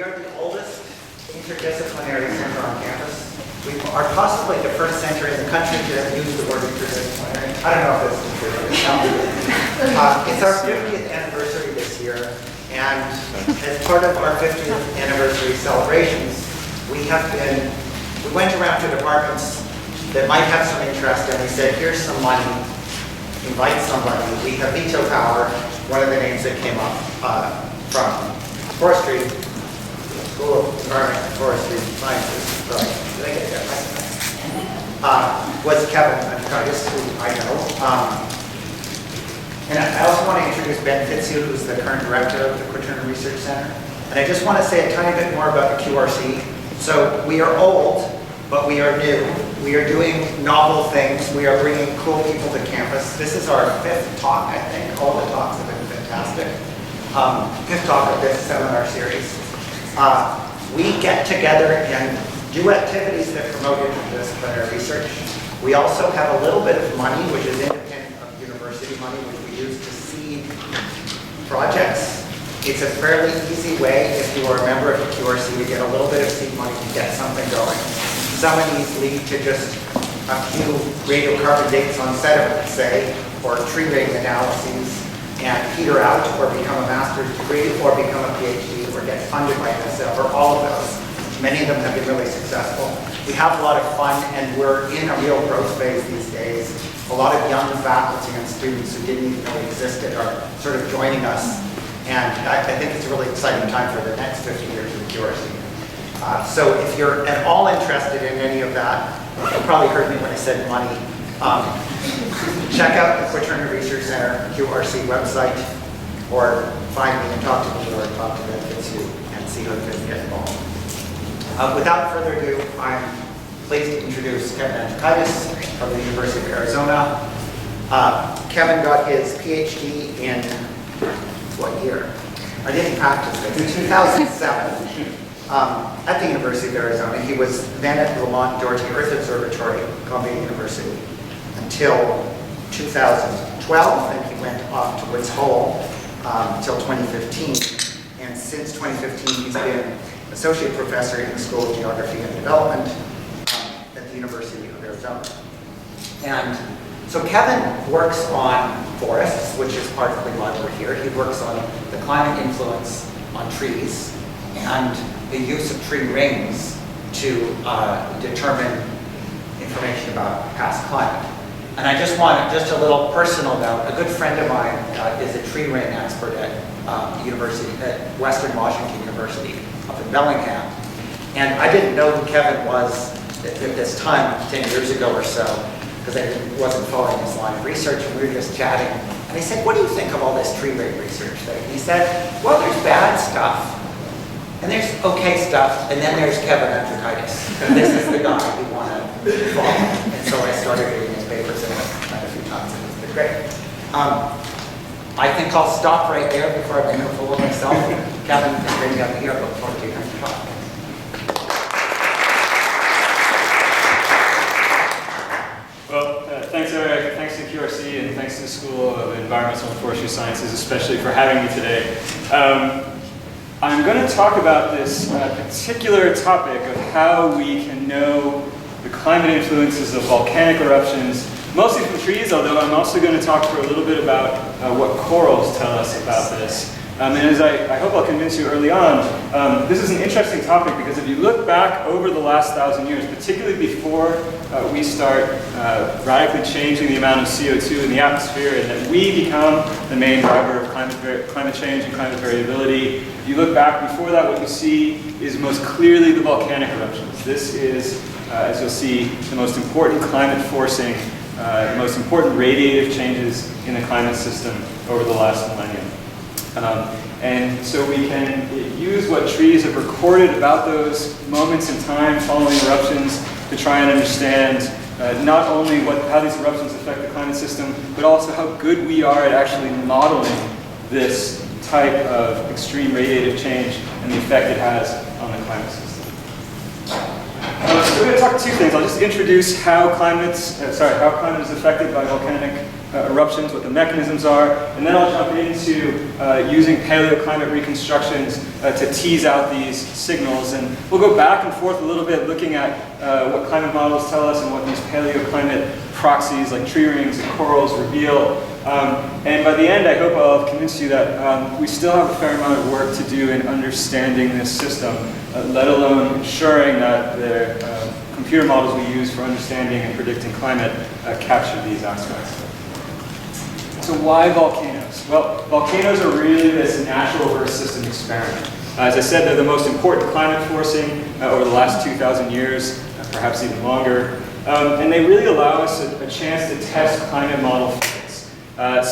We are the oldest interdisciplinary center on campus. We are possibly the first center in the country to have used the word interdisciplinary. I don't know if this is true. It's our 50th anniversary this year, and as part of our 50th anniversary celebrations, we went around to departments that might have some interest, and we said, here's some money, invite somebody. We have veto power, one of the names that came up from forestry, School of Environment and Forestry Sciences, sorry, did I get that right? Was Kevin Anchukaitis, who I know. And I also want to introduce Ben Fitzhugh, who's the current director of the Quaternary Research Center. And I just want to say a tiny bit more about the QRC. So we are old, but we are new. We are doing novel things. We are bringing cool people to campus. This is our 5th talk, I think. All the talks have been fantastic. 5th talk of this seminar series. We get together and do activities that promote interdisciplinary research. We also have a little bit of money, which is independent of university money, which we use to seed projects. It's a fairly easy way, if you are a member of the QRC, to get a little bit of seed money to get something going. Some of these lead to just a few radiocarbon dates on sediment, say, or tree rating analyses, and peter out, or become a master's degree, or become a PhD, or get funded by NSF, or all of those. Many of them have been really successful. We have a lot of fun, and we're in a real growth phase these days. A lot of young faculty and students who didn't even know we existed are sort of joining us, and I think it's a really exciting time for the next 50 years of the QRC. So if you're at all interested in any of that, you probably heard me when I said money. Check out the Quaternary Research Center QRC website, or find me and talk to me, or talk to Ben Fitzhugh and see who can get involved. Without further ado, I'm pleased to introduce Kevin Anchukaitis from the University of Arizona. Kevin got his PhD in what year? I didn't practice it. In 2007. At the University of Arizona. He was then at the Lamont Doherty Earth Observatory, Columbia University, until 2012, and he went off to Woods Hole until 2015. And since 2015, he's been associate professor in the School of Geography and Development at the University of Arizona. And so Kevin works on forests, which is partly why we're here. He works on the climate influence on trees and the use of tree rings to determine information about past climate. And I just want just a little personal note. A good friend of mine is a tree ring expert at Western Washington University up in Bellingham. And I didn't know who Kevin was at this time, 10 years ago or so, because I wasn't following his line of research, and we were just chatting. And I said, what do you think of all this tree ring research thing? He said, well, there's bad stuff. And there's okay stuff, and then there's Kevin Anchukaitis. This is the guy we want to follow. And so I started reading his papers and met a few times, and it's been great. I think I'll stop right there before I make a fool of myself. Kevin is bringing up here. I look forward to your talk. Well, thanks, Eric. Thanks to QRC, and thanks to the School of Environmental and Forestry Sciences, especially for having me today. I'm going to talk about this particular topic of how we can know the climate influences of volcanic eruptions, mostly from trees, although I'm also going to talk for a little bit about what corals tell us about this. And as I hope I'll convince you early on, this is an interesting topic because if you look back over the last 1,000 years, particularly before we start radically changing the amount of CO2 in the atmosphere and that we become the main driver of climate change and climate variability, if you look back before that, what you see is most clearly the volcanic eruptions. This is, as you'll see, the most important climate forcing, the most important radiative changes in the climate system over the last millennium. And so we can use what trees have recorded about those moments in time following eruptions to try and understand not only how these eruptions affect the climate system, but also how good we are at actually modeling this type of extreme radiative change and the effect it has on the climate system. So we're going to talk two things. I'll just introduce how climate is affected by volcanic eruptions, what the mechanisms are, and then I'll jump into using paleoclimate reconstructions to tease out these signals. And we'll go back and forth a little bit looking at what climate models tell us and what these paleoclimate proxies like tree rings and corals reveal. And by the end, I hope I'll have convinced you that we still have a fair amount of work to do in understanding this system, let alone ensuring that the computer models we use for understanding and predicting climate capture these aspects. So why volcanoes? Well, volcanoes are really this natural Earth system experiment. As I said, they're the most important climate forcing over the last 2,000 years, perhaps even longer. And they really allow us a chance to test climate model physics.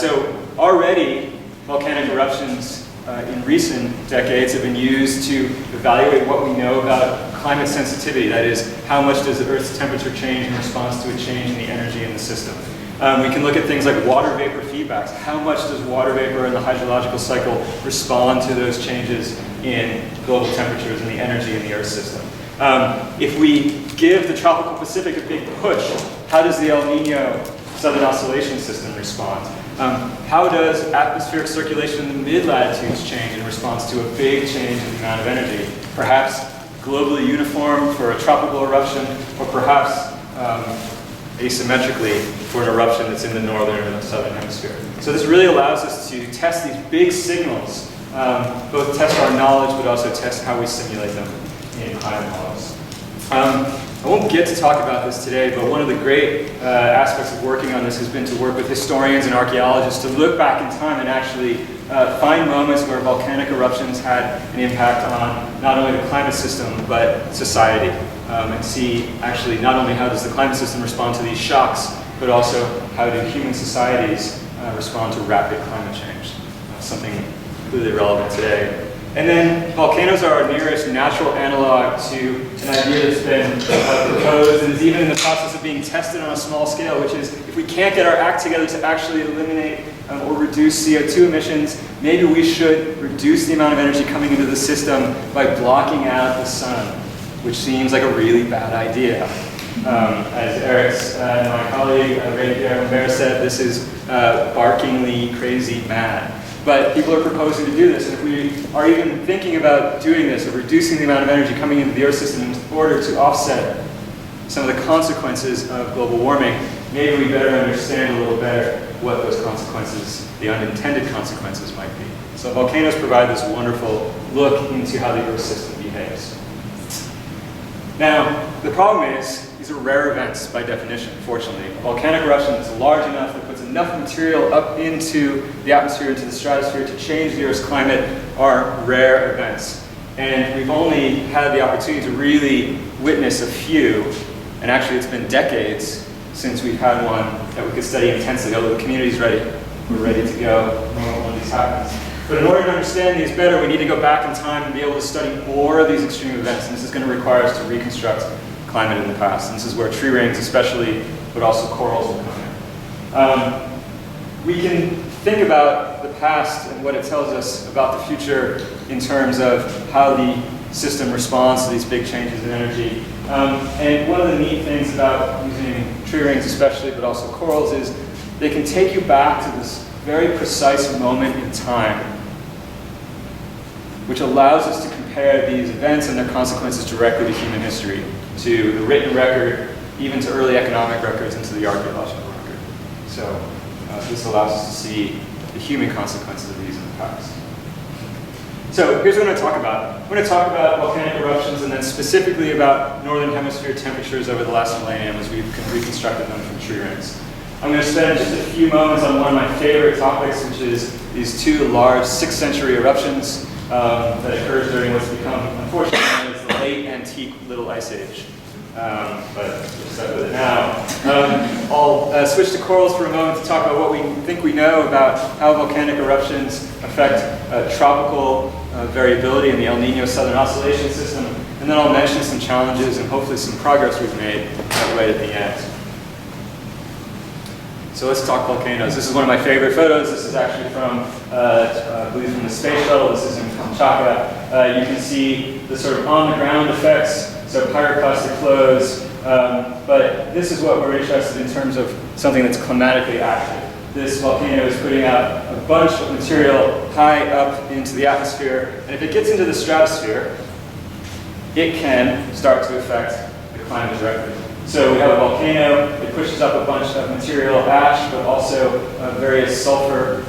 So already, volcanic eruptions in recent decades have been used to evaluate what we know about climate sensitivity. That is, how much does the Earth's temperature change in response to a change in the energy in the system. We can look at things like water vapor feedbacks. How much does water vapor in the hydrological cycle respond to those changes in global temperatures and the energy in the Earth system? If we give the tropical Pacific a big push, how does the El Nino Southern Oscillation System respond? How does atmospheric circulation in the mid-latitudes change in response to a big change in the amount of energy? Perhaps globally uniform for a tropical eruption, or perhaps asymmetrically for an eruption that's in the northern and the southern hemisphere. So this really allows us to test these big signals, both test our knowledge, but also test how we simulate them in climate models. I won't get to talk about this today, but one of the great aspects of working on this has been to work with historians and archaeologists to look back in time and actually find moments where volcanic eruptions had an impact on not only the climate system, but society. And see actually not only how does the climate system respond to these shocks, but also how do human societies respond to rapid climate change. Something completely relevant today. And then volcanoes are our nearest natural analog to an idea that's been proposed and is even in the process of being tested on a small scale, which is if we can't get our act together to actually eliminate or reduce CO2 emissions, maybe we should reduce the amount of energy coming into the system by blocking out the sun, which seems like a really bad idea. As Eric's and my colleague, Ray said, this is barkingly crazy mad. But people are proposing to do this, and if we are even thinking about doing this, or reducing the amount of energy coming into the Earth system in order to offset some of the consequences of global warming, maybe we better understand a little better what those consequences, the unintended consequences might be. So volcanoes provide this wonderful look into how the Earth system behaves. Now, the problem is, these are rare events by definition, fortunately. A volcanic eruption that's large enough that puts enough material up into the atmosphere, into the stratosphere to change the Earth's climate are rare events. And we've only had the opportunity to really witness a few, and actually it's been decades since we've had one that we could study intensely, although the community's ready. We're ready to go when one of these happens. But in order to understand these better, we need to go back in time and be able to study more of these extreme events, and this is going to require us to reconstruct climate in the past. And this is where tree rings especially, but also corals will come in. We can think about the past and what it tells us about the future in terms of how the system responds to these big changes in energy. And one of the neat things about using tree rings especially, but also corals, is they can take you back to this very precise moment in time, which allows us to compare these events and their consequences directly to human history, to the written record, even to early economic records, and to the archaeological record. So this allows us to see the human consequences of these in the past. So here's what I'm going to talk about. I'm going to talk about volcanic eruptions and then specifically about northern hemisphere temperatures over the last millennium as we've reconstructed them from tree rings. I'm going to spend just a few moments on one of my favorite topics, which is these two large 6th century eruptions that occurred during what's become, unfortunately, known as the late antique Little Ice Age. But we're stuck with it now. I'll switch to corals for a moment to talk about what we think we know about how volcanic eruptions affect tropical variability in the El Nino Southern Oscillation System, and then I'll mention some challenges and hopefully some progress we've made right at the end. So let's talk volcanoes. This is one of my favorite photos. This is actually from, I believe, from the Space Shuttle. This is in Kamchatka. You can see the sort of on-the-ground effects, so pyroclastic flows. But this is what we're interested in terms of something that's climatically active. this volcano is putting out a bunch of material high up into the atmosphere, and if it gets into the stratosphere, it can start to affect the climate directly. So we have a volcano, it pushes up a bunch of material, ash, but also various sulfur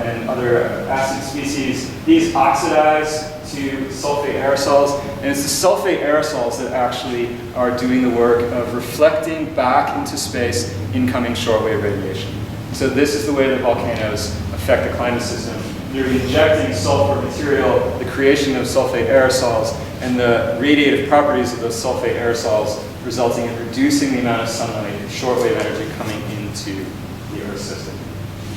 and other acid species. These oxidize to sulfate aerosols, and it's the sulfate aerosols that actually are doing the work of reflecting back into space incoming shortwave radiation. So this is the way that volcanoes affect the climate system. They're injecting sulfur material, the creation of sulfate aerosols, and the radiative properties of those sulfate aerosols resulting in reducing the amount of sunlight and shortwave energy coming into the Earth system.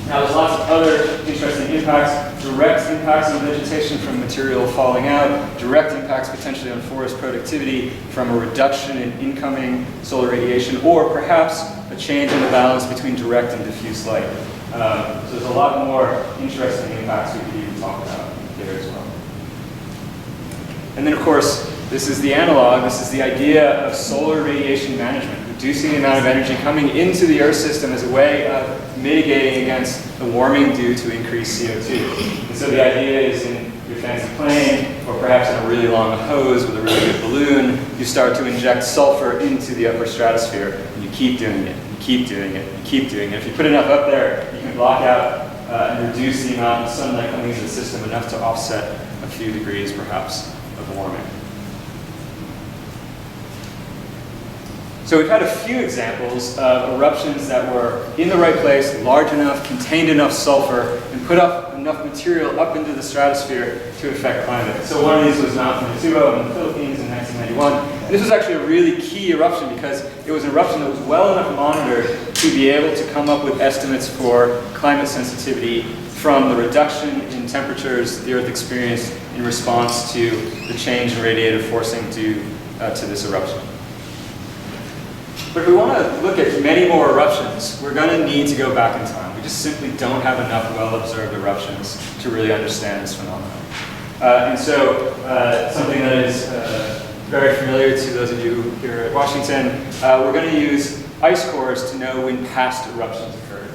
Now there's lots of other interesting impacts, direct impacts on vegetation from material falling out, direct impacts potentially on forest productivity from a reduction in incoming solar radiation, or perhaps a change in the balance between direct and diffuse light. So there's a lot more interesting impacts we could even talk about there as well. And then of course, this is the analog, this is the idea of solar radiation management, reducing the amount of energy coming into the Earth system as a way of mitigating against the warming due to increased CO2. And so the idea is in your fancy plane, or perhaps in a really long hose with a really good balloon, you start to inject sulfur into the upper stratosphere, and you keep doing it, you keep doing it, you keep doing it. If you put enough up there, you can block out and reduce the amount of sunlight coming into the system enough to offset a few degrees, perhaps, of warming. So we've had a few examples of eruptions that were in the right place, large enough, contained enough sulfur, and put up enough material up into the stratosphere to affect climate. So one of these was Mount Pinatubo in the Philippines in 1991. And this was actually a really key eruption because it was an eruption that was well enough monitored to be able to come up with estimates for climate sensitivity from the reduction in temperatures the Earth experienced in response to the change in radiative forcing due to this eruption. But if we want to look at many more eruptions, we're going to need to go back in time. We just simply don't have enough well-observed eruptions to really understand this phenomenon. And so something that is very familiar to those of you here at Washington, we're going to use ice cores to know when past eruptions occurred.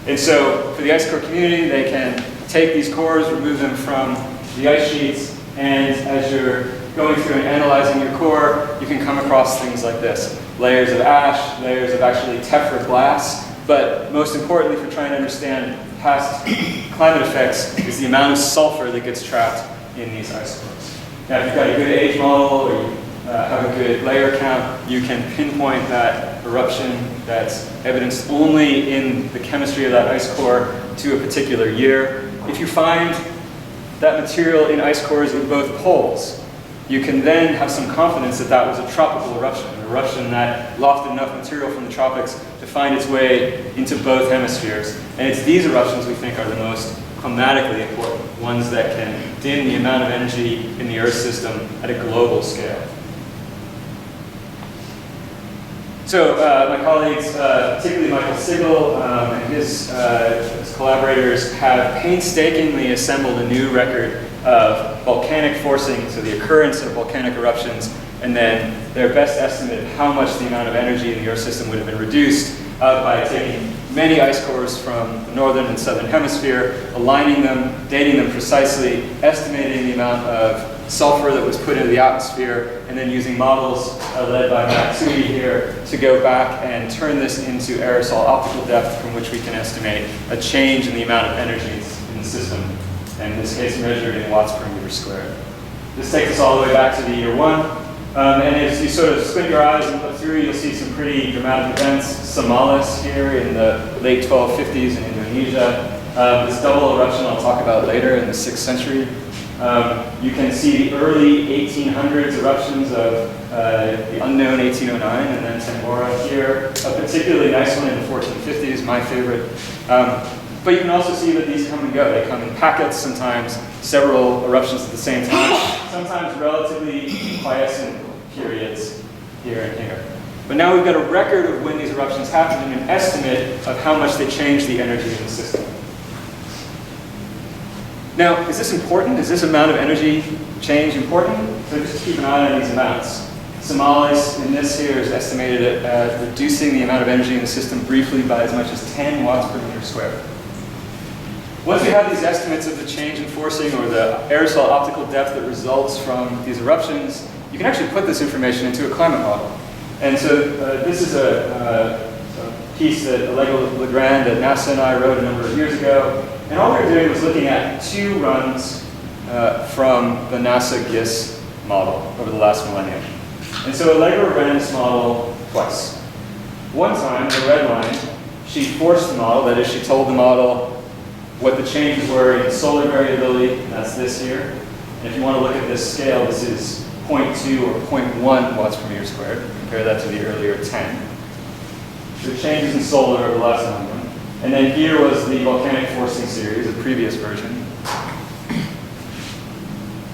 And so for the ice core community, they can take these cores, remove them from the ice sheets, and as you're going through and analyzing your core, you can come across things like this. Layers of ash, layers of actually tephra glass, but most importantly for trying to understand past climate effects is the amount of sulfur that gets trapped in these ice cores. Now if you've got a good age model or you have a good layer count, you can pinpoint that eruption that's evidenced only in the chemistry of that ice core to a particular year. If you find that material in ice cores in both poles, you can then have some confidence that that was a tropical eruption, an eruption that lofted enough material from the tropics to find its way into both hemispheres. And it's these eruptions we think are the most climatically important, ones that can dim the amount of energy in the Earth system at a global scale. So my colleagues, particularly Michael Sigel and his collaborators, have painstakingly assembled a new record of volcanic forcing, so the occurrence of volcanic eruptions, and then their best estimate of how much the amount of energy in the Earth system would have been reduced by taking many ice cores from the northern and southern hemisphere, aligning them, dating them precisely, estimating the amount of sulfur that was put into the atmosphere, and then using models led by Matsui here to go back and turn this into aerosol optical depth from which we can estimate a change in the amount of energy in the system, and in this case measured in watts per meter squared. This takes us all the way back to the year 1. And as you sort of squint your eyes and look through, you'll see some pretty dramatic events. Somalis here in the late 1250s in Indonesia. This double eruption I'll talk about later in the 6th century. You can see the early 1800s eruptions of the unknown 1809 and then Tambora here. A particularly nice one in the 1450s, my favorite. But you can also see that these come and go. They come in packets, sometimes several eruptions at the same time, sometimes relatively quiescent periods here and here. But now we've got a record of when these eruptions happened and an estimate of how much they change the energy in the system. Now, is this important? Is this amount of energy change important? So just keep an eye on these amounts. Somalis in this here is estimated at reducing the amount of energy in the system briefly by as much as 10 watts per meter squared. Once we have these estimates of the change in forcing or the aerosol optical depth that results from these eruptions, you can actually put this information into a climate model. And so this is a piece that Allegra Legrand at NASA and I wrote a number of years ago. And all we were doing was looking at 2 runs from the NASA GISS model over the last millennium. And so Allegra ran this model twice. One time, the red line, she forced the model, that is, she told the model what the changes were in solar variability, that's this here. And if you want to look at this scale, this is 0.2 or 0.1 watts per meter squared. Compare that to the earlier 10. So changes in solar over the last millennium. And then here was the volcanic forcing series, a previous version.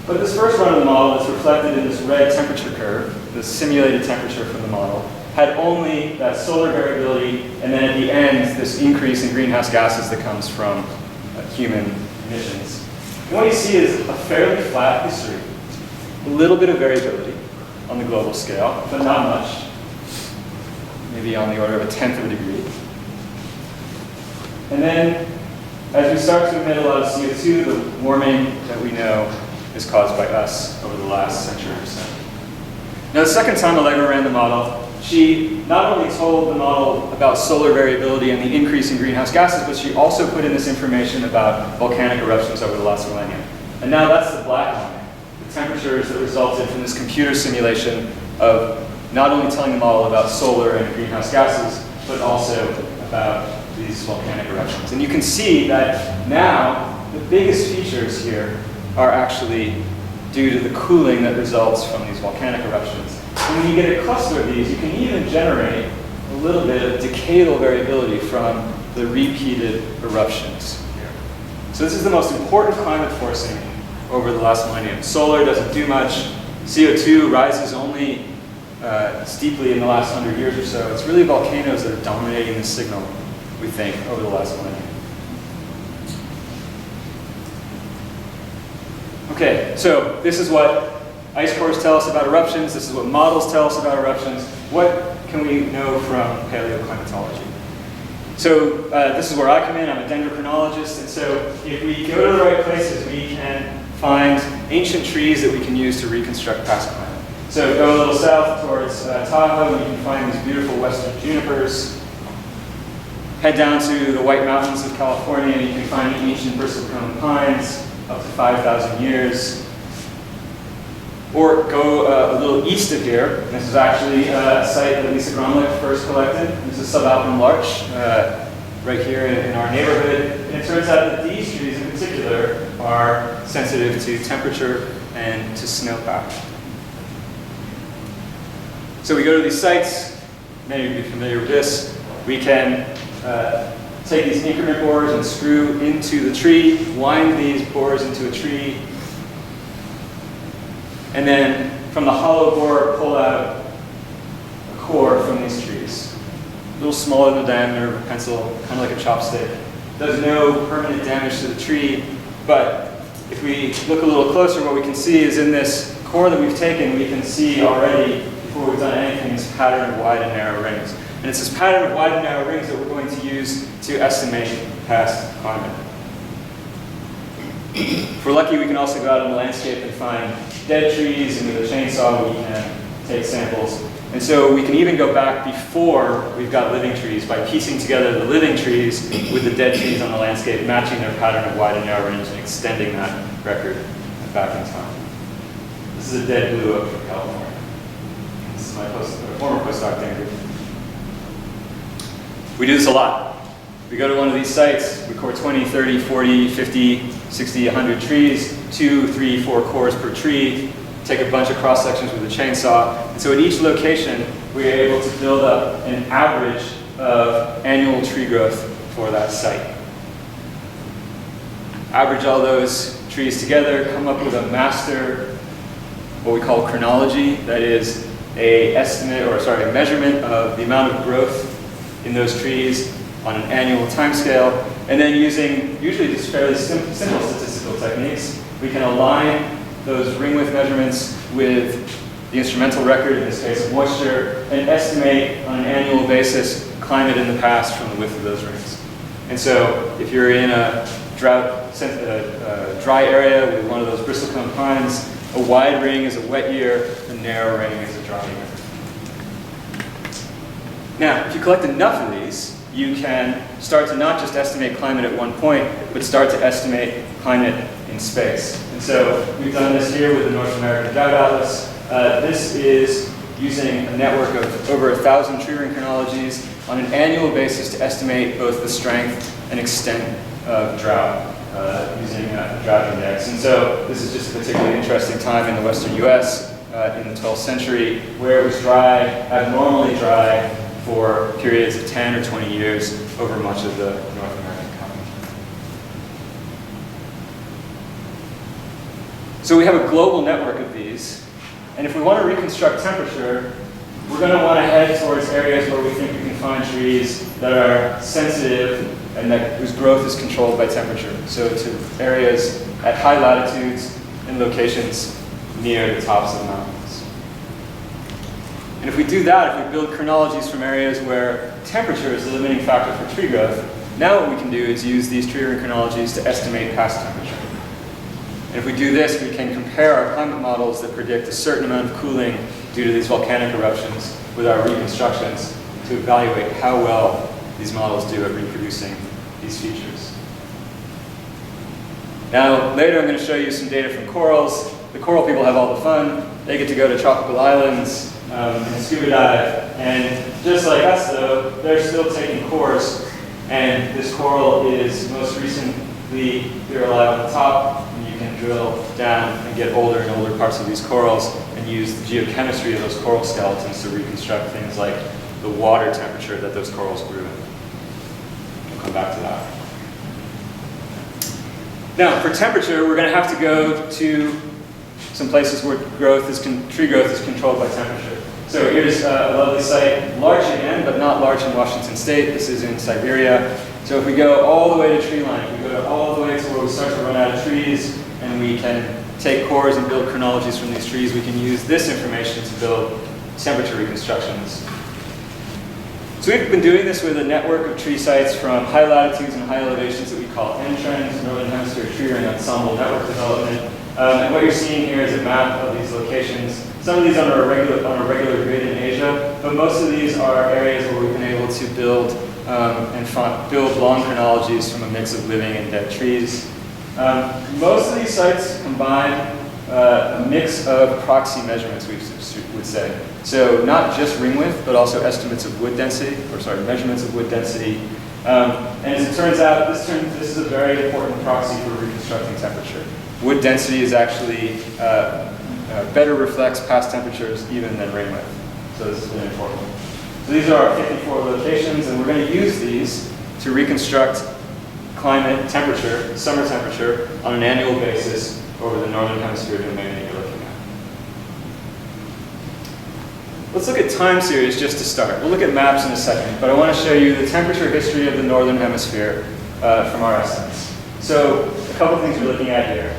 But this first run of the model that's reflected in this red temperature curve, the simulated temperature from the model, had only that solar variability, and then at the end, this increase in greenhouse gases that comes from human emissions. And what you see is a fairly flat history. A little bit of variability on the global scale, but not much. Maybe on the order of a tenth of a degree. And then, as we start to emit a lot of CO2, the warming that we know is caused by us over the last century or so. Now, the second time Allegra ran the model, she not only told the model about solar variability and the increase in greenhouse gases, but she also put in this information about volcanic eruptions over the last millennium. And now that's the black line, the temperatures that resulted from this computer simulation of not only telling the model about solar and greenhouse gases, but also about these volcanic eruptions. And you can see that now the biggest features here are actually due to the cooling that results from these volcanic eruptions. And when you get a cluster of these, you can even generate a little bit of decadal variability from the repeated eruptions here. So this is the most important climate forcing over the last millennium. Solar doesn't do much. CO2 rises only steeply in the last 100 years or so. It's really volcanoes that are dominating the signal, we think, over the last millennium. Okay, so this is what ice cores tell us about eruptions. This is what models tell us about eruptions. What can we know from paleoclimatology? So this is where I come in. I'm a dendrochronologist. And so if we go to the right places, we can find ancient trees that we can use to reconstruct past climate. So go a little south towards Tahoe, and you can find these beautiful western junipers. Head down to the White Mountains of California, and you can find ancient bristlecone pines, up to 5,000 years. Or go a little east of here. This is actually a site that Lisa Gromlich first collected. This is subalpine larch right here in our neighborhood. And it turns out that these trees in particular are sensitive to temperature and to snowpack. So we go to these sites. Many of you are familiar with this. We can take these increment bores and screw into the tree, wind these bores into a tree, and then from the hollow bore, pull out a core from these trees. A little smaller than the diameter of a pencil, kind of like a chopstick. Does no permanent damage to the tree, but if we look a little closer, what we can see is in this core that we've taken, we can see already, before we've done anything, this pattern of wide and narrow rings. And it's this pattern of wide and narrow rings that we're going to use to estimate past climate. If we're lucky, we can also go out in the landscape and find dead trees, and with a chainsaw we can take samples. And so we can even go back before we've got living trees by piecing together the living trees with the dead trees on the landscape, matching their pattern of wide and narrow rings and extending that record back in time. This is a dead blue oak from California. This is my former postdoc, Dan. We do this a lot. We go to one of these sites, we core 20, 30, 40, 50, 60, 100 trees, 2, 3, 4 cores per tree, take a bunch of cross sections with a chainsaw. And so at each location, we are able to build up an average of annual tree growth for that site. Average all those trees together, come up with a master, what we call chronology, that is a measurement of the amount of growth in those trees on an annual time scale, and then using usually just fairly simple statistical techniques, we can align those ring width measurements with the instrumental record, in this case of moisture, and estimate on an annual basis climate in the past from the width of those rings. And so if you're in a dry area with one of those bristlecone pines, a wide ring is a wet year, a narrow ring is a dry year. Now, if you collect enough of these, you can start to not just estimate climate at one point, but start to estimate climate in space. And so we've done this here with the North American Drought Atlas. This is using a network of over 1,000 tree ring chronologies on an annual basis to estimate both the strength and extent of drought using a drought index. And so this is just a particularly interesting time in the western US in the 12th century where it was dry, abnormally dry, for periods of 10 or 20 years over much of the North American continent. So we have a global network of these, and if we want to reconstruct temperature, we're going to want to head towards areas where we think we can find trees that are sensitive and whose growth is controlled by temperature. So to areas at high latitudes and locations near the tops of the mountains. And if we do that, if we build chronologies from areas where temperature is the limiting factor for tree growth, now what we can do is use these tree ring chronologies to estimate past temperature. And if we do this, we can compare our climate models that predict a certain amount of cooling due to these volcanic eruptions with our reconstructions to evaluate how well these models do at reproducing these features. Now, later I'm going to show you some data from corals. The coral people have all the fun. They get to go to tropical islands and scuba dive. And just like us, though, they're still taking cores. And this coral is most recently here alive on the top. And you can drill down and get older and older parts of these corals and use the geochemistry of those coral skeletons to reconstruct things like the water temperature that those corals grew in. We'll come back to that. Now, for temperature, we're going to have to go to some places where tree growth is controlled by temperature. So here's a lovely site, large again, but not large in Washington State. This is in Siberia. So if we go all the way to tree line, if we go all the way to where we start to run out of trees, and we can take cores and build chronologies from these trees, we can use this information to build temperature reconstructions. So we've been doing this with a network of tree sites from high latitudes and high elevations that we call N-trends, Northern Hemisphere Tree Ring Ensemble Network Development. And what you're seeing here is a map of these locations. Some of these are on a regular grid in Asia, but most of these are areas where we've been able to build build long chronologies from a mix of living and dead trees. Most of these sites combine a mix of proxy measurements, we would say. So not just ring width, but also estimates of wood density, measurements of wood density. And as it turns out, this is a very important proxy for reconstructing temperature. Wood density is actually better reflects past temperatures even than ring width. So this is really important. So these are our 54 locations, and we're going to use these to reconstruct climate temperature, summer temperature, on an annual basis over the Northern Hemisphere domain that you're looking at. Let's look at time series just to start. We'll look at maps in a second, but I want to show you the temperature history of the Northern Hemisphere from our estimates. So a couple things we're looking at here.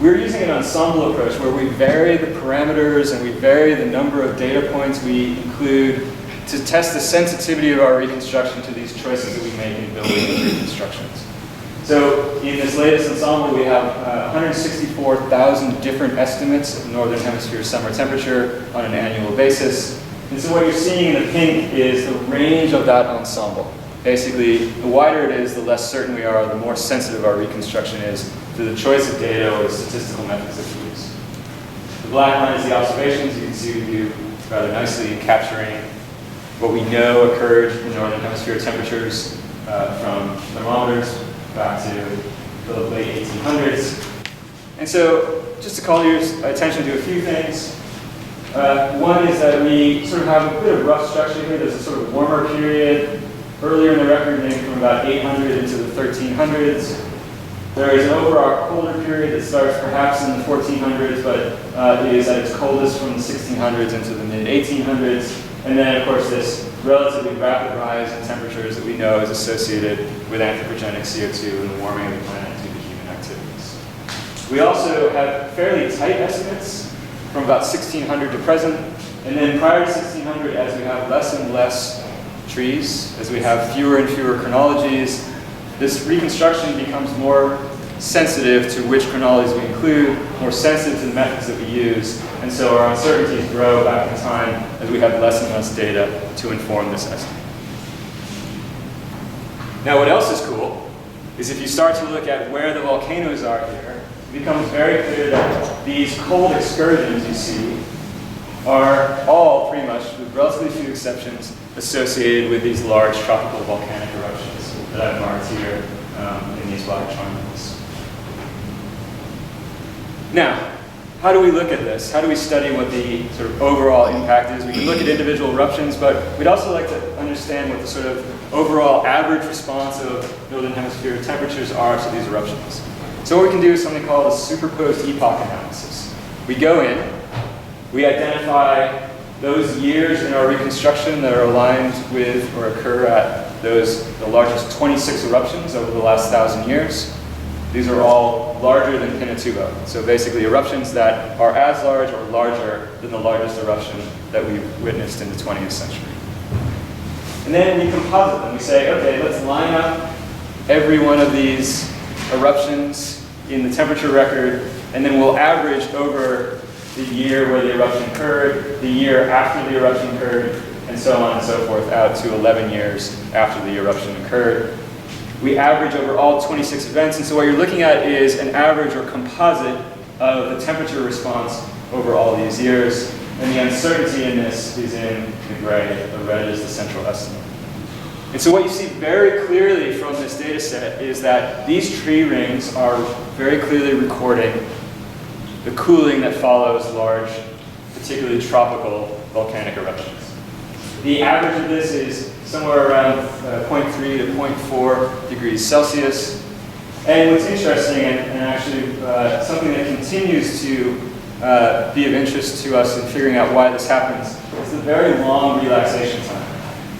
We're using an ensemble approach where we vary the parameters and we vary the number of data points we include to test the sensitivity of our reconstruction to these choices that we make in building these reconstructions. So in this latest ensemble, we have 164,000 different estimates of Northern Hemisphere summer temperature on an annual basis. And so what you're seeing in the pink is the range of that ensemble. Basically, the wider it is, the less certain we are, the more sensitive our reconstruction is to the choice of data or the statistical methods that we use. The black line is the observations. You can see we do rather nicely in capturing what we know occurred in Northern Hemisphere temperatures from thermometers back to the late 1800s. And so, just to call your attention to a few things. One is that we sort of have a bit of rough structure here. There's a sort of warmer period earlier in the record, maybe from about 800 into the 1300s. There is an overall colder period that starts perhaps in the 1400s, but it is at its coldest from the 1600s into the mid-1800s. And then, of course, this relatively rapid rise in temperatures that we know is associated with anthropogenic CO2 and the warming of the planet due to human activities. We also have fairly tight estimates from about 1600 to present. And then prior to 1600, as we have less and less trees, as we have fewer and fewer chronologies, this reconstruction becomes more sensitive to which chronologies we include, more sensitive to the methods that we use, and so our uncertainties grow back in time as we have less and less data to inform this estimate. Now what else is cool is if you start to look at where the volcanoes are here, it becomes very clear that these cold excursions you see are all pretty much, with relatively few exceptions, associated with these large tropical volcanic eruptions that I've marked here in these black triangles. Now, how do we look at this? How do we study what the sort of overall impact is? We can look at individual eruptions, but we'd also like to understand what the sort of overall average response of northern hemisphere temperatures are to these eruptions. So what we can do is something called a superposed epoch analysis. We go in, we identify those years in our reconstruction that are aligned with or occur at the largest 26 eruptions over the last 1,000 years. These are all larger than Pinatubo. So basically eruptions that are as large or larger than the largest eruption that we've witnessed in the 20th century. And then we composite them. We say, okay, let's line up every one of these eruptions in the temperature record, and then we'll average over the year where the eruption occurred, the year after the eruption occurred, and so on and so forth out to 11 years after the eruption occurred. We average over all 26 events, and so what you're looking at is an average or composite of the temperature response over all these years, and the uncertainty in this is in the gray. The red is the central estimate. And so what you see very clearly from this data set is that these tree rings are very clearly recording the cooling that follows large, particularly tropical volcanic eruptions. The average of this is somewhere around 0.3 to 0.4 degrees Celsius. And what's interesting, and actually something that continues to be of interest to us in figuring out why this happens, is the very long relaxation time.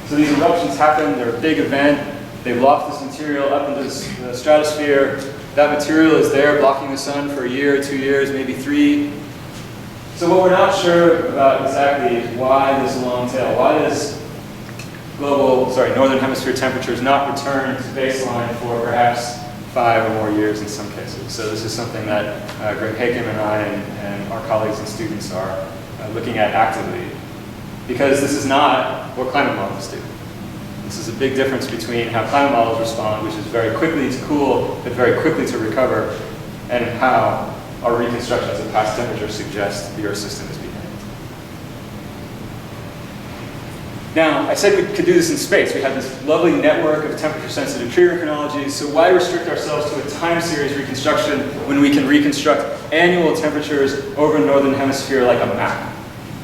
So these eruptions happen, they're a big event, they loft this material up into the stratosphere. That material is there blocking the sun for a year, 2 years, maybe 3. So what we're not sure about exactly is why this long tail, why does northern hemisphere temperatures not return to baseline for perhaps 5 or more years in some cases. So this is something that Greg Hakem and I and our colleagues and students are looking at actively, because this is not what climate models do. This is a big difference between how climate models respond, which is very quickly to cool, but very quickly to recover, and how our reconstructions of past temperatures suggest the Earth system is behaving. Now, I said we could do this in space. We have this lovely network of temperature-sensitive tree chronologies, so why restrict ourselves to a time series reconstruction when we can reconstruct annual temperatures over the northern hemisphere like a map?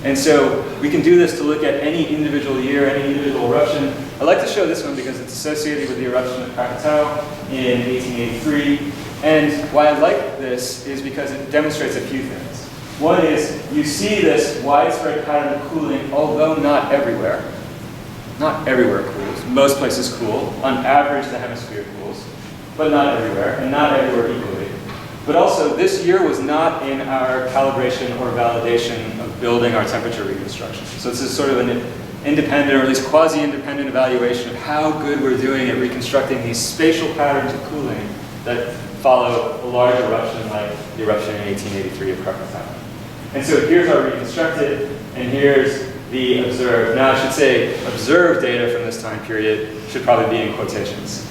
And so we can do this to look at any individual year, any individual eruption. I like to show this one because it's associated with the eruption of Krakatoa in 1883. And why I like this is because it demonstrates a few things. One is you see this widespread pattern of cooling, although not everywhere. Not everywhere cools. Most places cool. On average, the hemisphere cools, but not everywhere, and not everywhere equally. But also, this year was not in our calibration or validation of building our temperature reconstruction. So this is sort of an independent, or at least quasi-independent evaluation of how good we're doing at reconstructing these spatial patterns of cooling that follow a large eruption like the eruption in 1883 of Krakatoa. And so here's our reconstructed, and here's the observed. Now I should say observed data from this time period should probably be in quotations.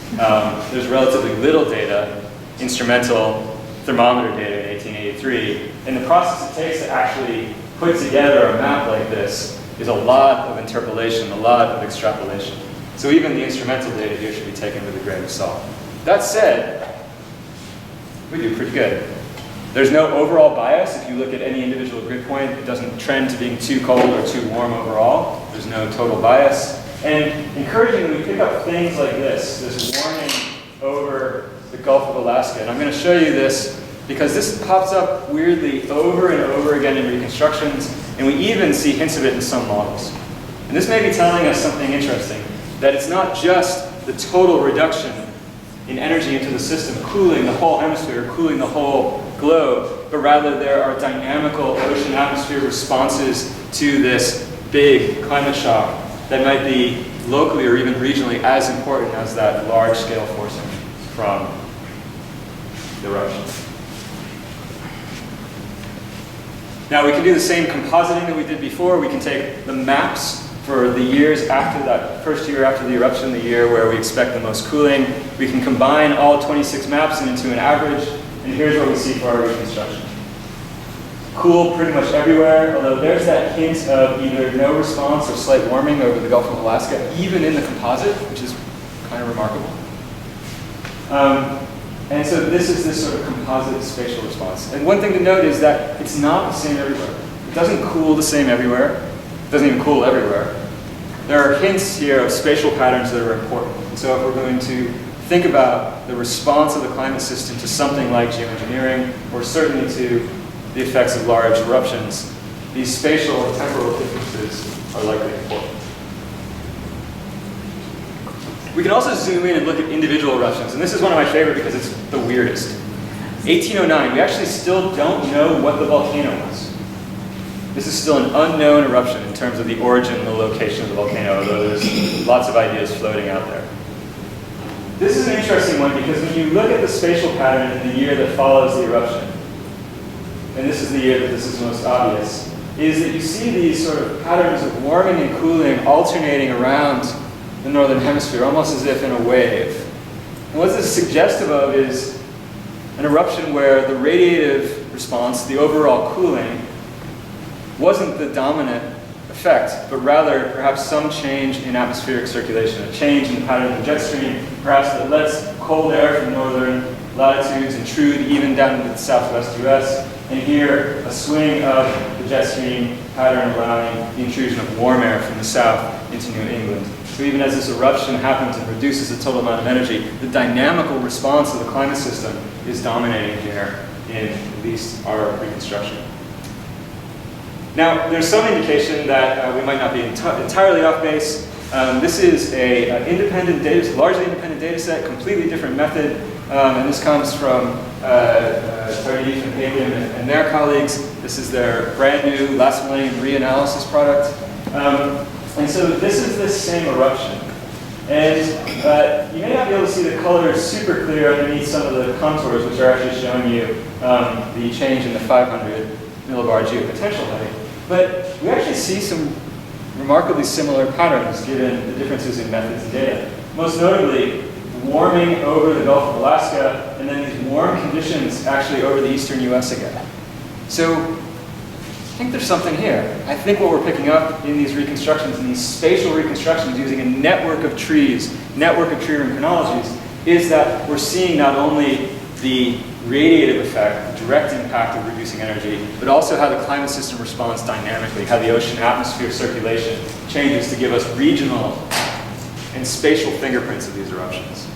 There's relatively little data, instrumental thermometer data in 1883, and the process it takes to actually put together a map like this is a lot of interpolation, a lot of extrapolation. So even the instrumental data here should be taken with a grain of salt. That said, we do pretty good. There's no overall bias. If you look at any individual grid point, it doesn't trend to being too cold or too warm overall. There's no total bias. And encouragingly, we pick up things like this warning over the Gulf of Alaska. And I'm going to show you this because this pops up weirdly over and over again in reconstructions, and we even see hints of it in some models. And this may be telling us something interesting, that it's not just the total reduction in energy into the system cooling the whole hemisphere, cooling the whole globe, but rather there are dynamical ocean-atmosphere responses to this big climate shock that might be locally or even regionally as important as that large-scale forcing from the eruption. Now we can do the same compositing that we did before. We can take the maps for the years after that first year after the eruption, the year where we expect the most cooling. We can combine all 26 maps into an average, and here's what we see for our reconstruction. Cool pretty much everywhere, although there's that hint of either no response or slight warming over the Gulf of Alaska, even in the composite, which is kind of remarkable. And so this is this sort of composite spatial response. And one thing to note is that it's not the same everywhere. It doesn't cool the same everywhere. It doesn't even cool everywhere. There are hints here of spatial patterns that are important. And so if we're going to think about the response of the climate system to something like geoengineering, or certainly to the effects of large eruptions, these spatial and temporal differences are likely important. We can also zoom in and look at individual eruptions, and this is one of my favorite because it's the weirdest. 1809, we actually still don't know what the volcano was. This is still an unknown eruption in terms of the origin and the location of the volcano, although there's lots of ideas floating out there. This is an interesting one because when you look at the spatial pattern in the year that follows the eruption, and this is the year that this is most obvious, is that you see these sort of patterns of warming and cooling alternating around the northern hemisphere, almost as if in a wave. And what this is suggestive of is an eruption where the radiative response, the overall cooling, wasn't the dominant effect, but rather perhaps some change in atmospheric circulation, a change in the pattern of the jet stream, perhaps that lets cold air from northern latitudes intrude even down into the southwest US, and here a swing of the jet stream pattern allowing the intrusion of warm air from the south into New England. So even as this eruption happens and reduces the total amount of energy, the dynamical response of the climate system is dominating here in at least our reconstruction. Now, there's some indication that we might not be entirely off base. This is a independent data, largely independent data set, completely different method, and this comes from Tardif and Halium and their colleagues. This is their brand new last millennium reanalysis product. And so this is this same eruption. And you may not be able to see the colors super clear underneath some of the contours, which are actually showing you the change in the 500 millibar geopotential height. But we actually see some remarkably similar patterns given the differences in methods and data. Most notably, warming over the Gulf of Alaska, and then these warm conditions actually over the eastern US again. So I think there's something here. I think what we're picking up in these reconstructions, in these spatial reconstructions using a network of trees, network of tree ring chronologies, is that we're seeing not only the radiative effect, the direct impact of reducing energy, but also how the climate system responds dynamically, how the ocean atmosphere circulation changes to give us regional and spatial fingerprints of these eruptions.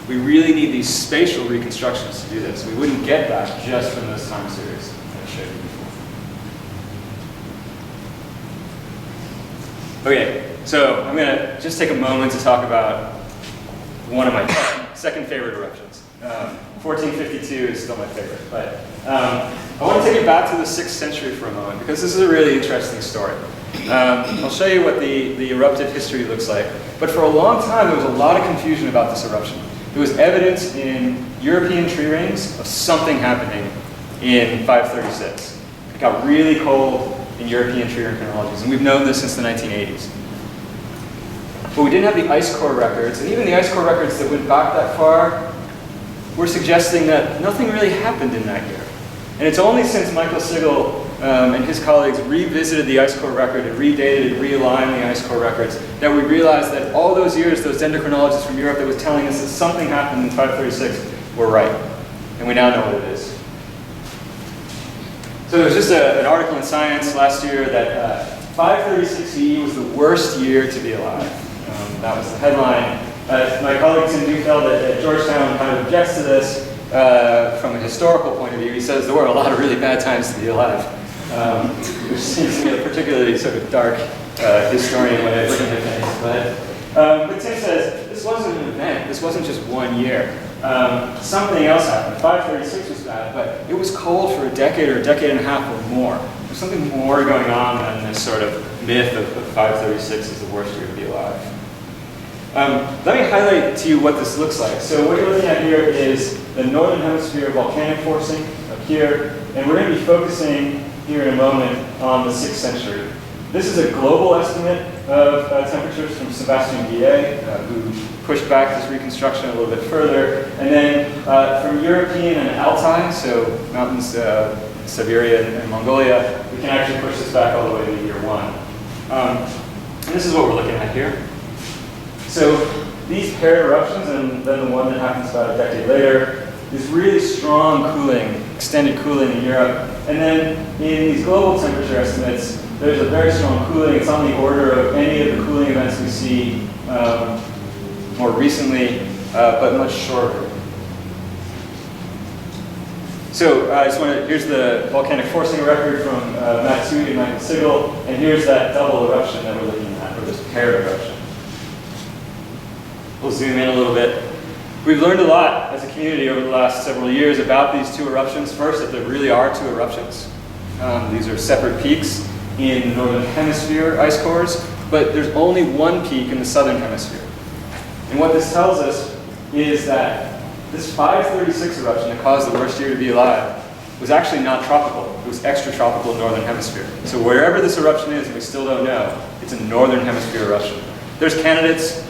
We really need these spatial reconstructions to do this. We wouldn't get that just from this time series that I showed you before. Okay, so I'm going to just take a moment to talk about one of my second favorite eruptions. 1452 is still my favorite, but I want to take it back to the 6th century for a moment because this is a really interesting story. I'll show you what the eruptive history looks like. But for a long time, there was a lot of confusion about this eruption. There was evidence in European tree rings of something happening in 536. It got really cold in European tree ring chronologies, and we've known this since the 1980s. But we didn't have the ice core records, and even the ice core records that went back that far were suggesting that nothing really happened in that year. And it's only since Michael Sigel and his colleagues revisited the ice core record and redated and realigned the ice core records that we realized that all those years, those dendrochronologists from Europe that was telling us that something happened in 536 were right. And we now know what it is. So there was just an article in Science last year that 536 CE was the worst year to be alive. That was the headline. My colleague Tim Dufeld at Georgetown kind of objects to this from a historical point of view. He says there were a lot of really bad times to be alive, which seems to be a particularly sort of dark historian way of looking at things. But Tim says this wasn't an event. This wasn't just one year. something else happened. 536 was bad, but it was cold for a decade or a decade and a half or more. There's something more going on than this sort of myth of 536 is the worst year to be alive. Let me highlight to you what this looks like. So what you're looking at here is the northern hemisphere volcanic forcing up here, and we're going to be focusing here in a moment on the 6th century. This is a global estimate of temperatures from Sebastian Guillet, who pushed back this reconstruction a little bit further. And then from European and Altai, so mountains, Siberia and Mongolia, we can actually push this back all the way to year 1. And this is what we're looking at here. So these paired eruptions, and then the one that happens about a decade later, is really strong cooling, extended cooling in Europe. And then in these global temperature estimates, there's a very strong cooling. It's on the order of any of the cooling events we see more recently, but much shorter. So I just want to, here's the volcanic forcing record from Matsui and Michael Sigel, and here's that double eruption that we're looking at, or this paired eruption. We'll zoom in a little bit. We've learned a lot as a community over the last several years about these two eruptions. First, that there really are two eruptions. These are separate peaks in the northern hemisphere ice cores, but there's only one peak in the southern hemisphere. And what this tells us is that this 536 eruption that caused the worst year to be alive was actually not tropical. It was extratropical in the northern hemisphere. So wherever this eruption is, and we still don't know, it's a northern hemisphere eruption. There's candidates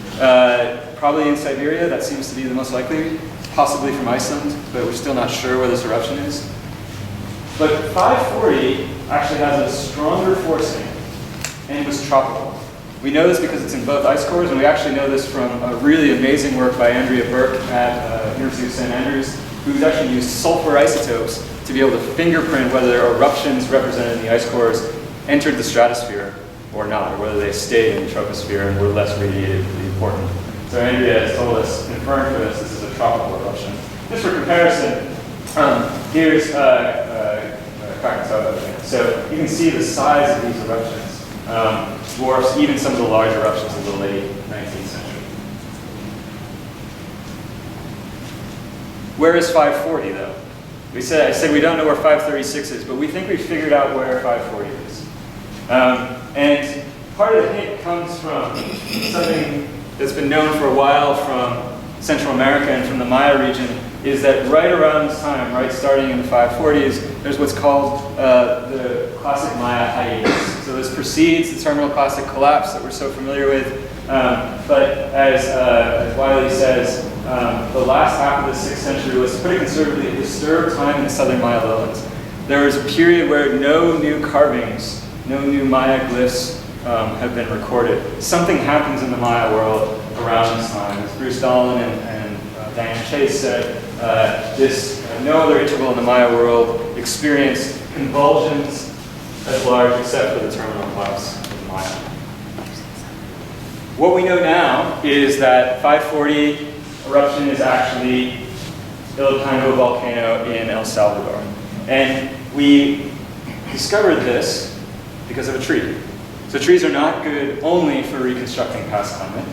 probably in Siberia. That seems to be the most likely, possibly from Iceland, but we're still not sure where this eruption is. But 540 actually has a stronger forcing and was tropical. We know this because it's in both ice cores, and we actually know this from a really amazing work by Andrea Burke at University of St. Andrews, who's actually used sulfur isotopes to be able to fingerprint whether eruptions represented in the ice cores entered the stratosphere or not, or whether they stayed in the troposphere and were less radiatively important. So Andrea has told us, confirmed for us, this is a tropical eruption. Just for comparison, here's Krakatoa. So you can see the size of these eruptions dwarfs even some of the large eruptions of the late 19th century. Where is 540 though? I said we don't know where 536 is, but we think we figured out where 540 is. And part of the hint comes from something that's been known for a while from Central America and from the Maya region, is that right around this time, right starting in the 540s, there's what's called the classic Maya hiatus. So this precedes the terminal clastic collapse that we're so familiar with. But as Wiley says, the last half of the 6th century was pretty conservatively a disturbed time in the southern Maya lowlands. There was a period where no new carvings, no new Maya glyphs have been recorded. Something happens in the Maya world around this time. As Bruce Dolan and Diane Chase said, no other interval in the Maya world experienced convulsions as large except for the terminal collapse of the Maya. What we know now is that 540 eruption is actually Ilocano volcano in El Salvador. And we discovered this because of a tree. So trees are not good only for reconstructing past climate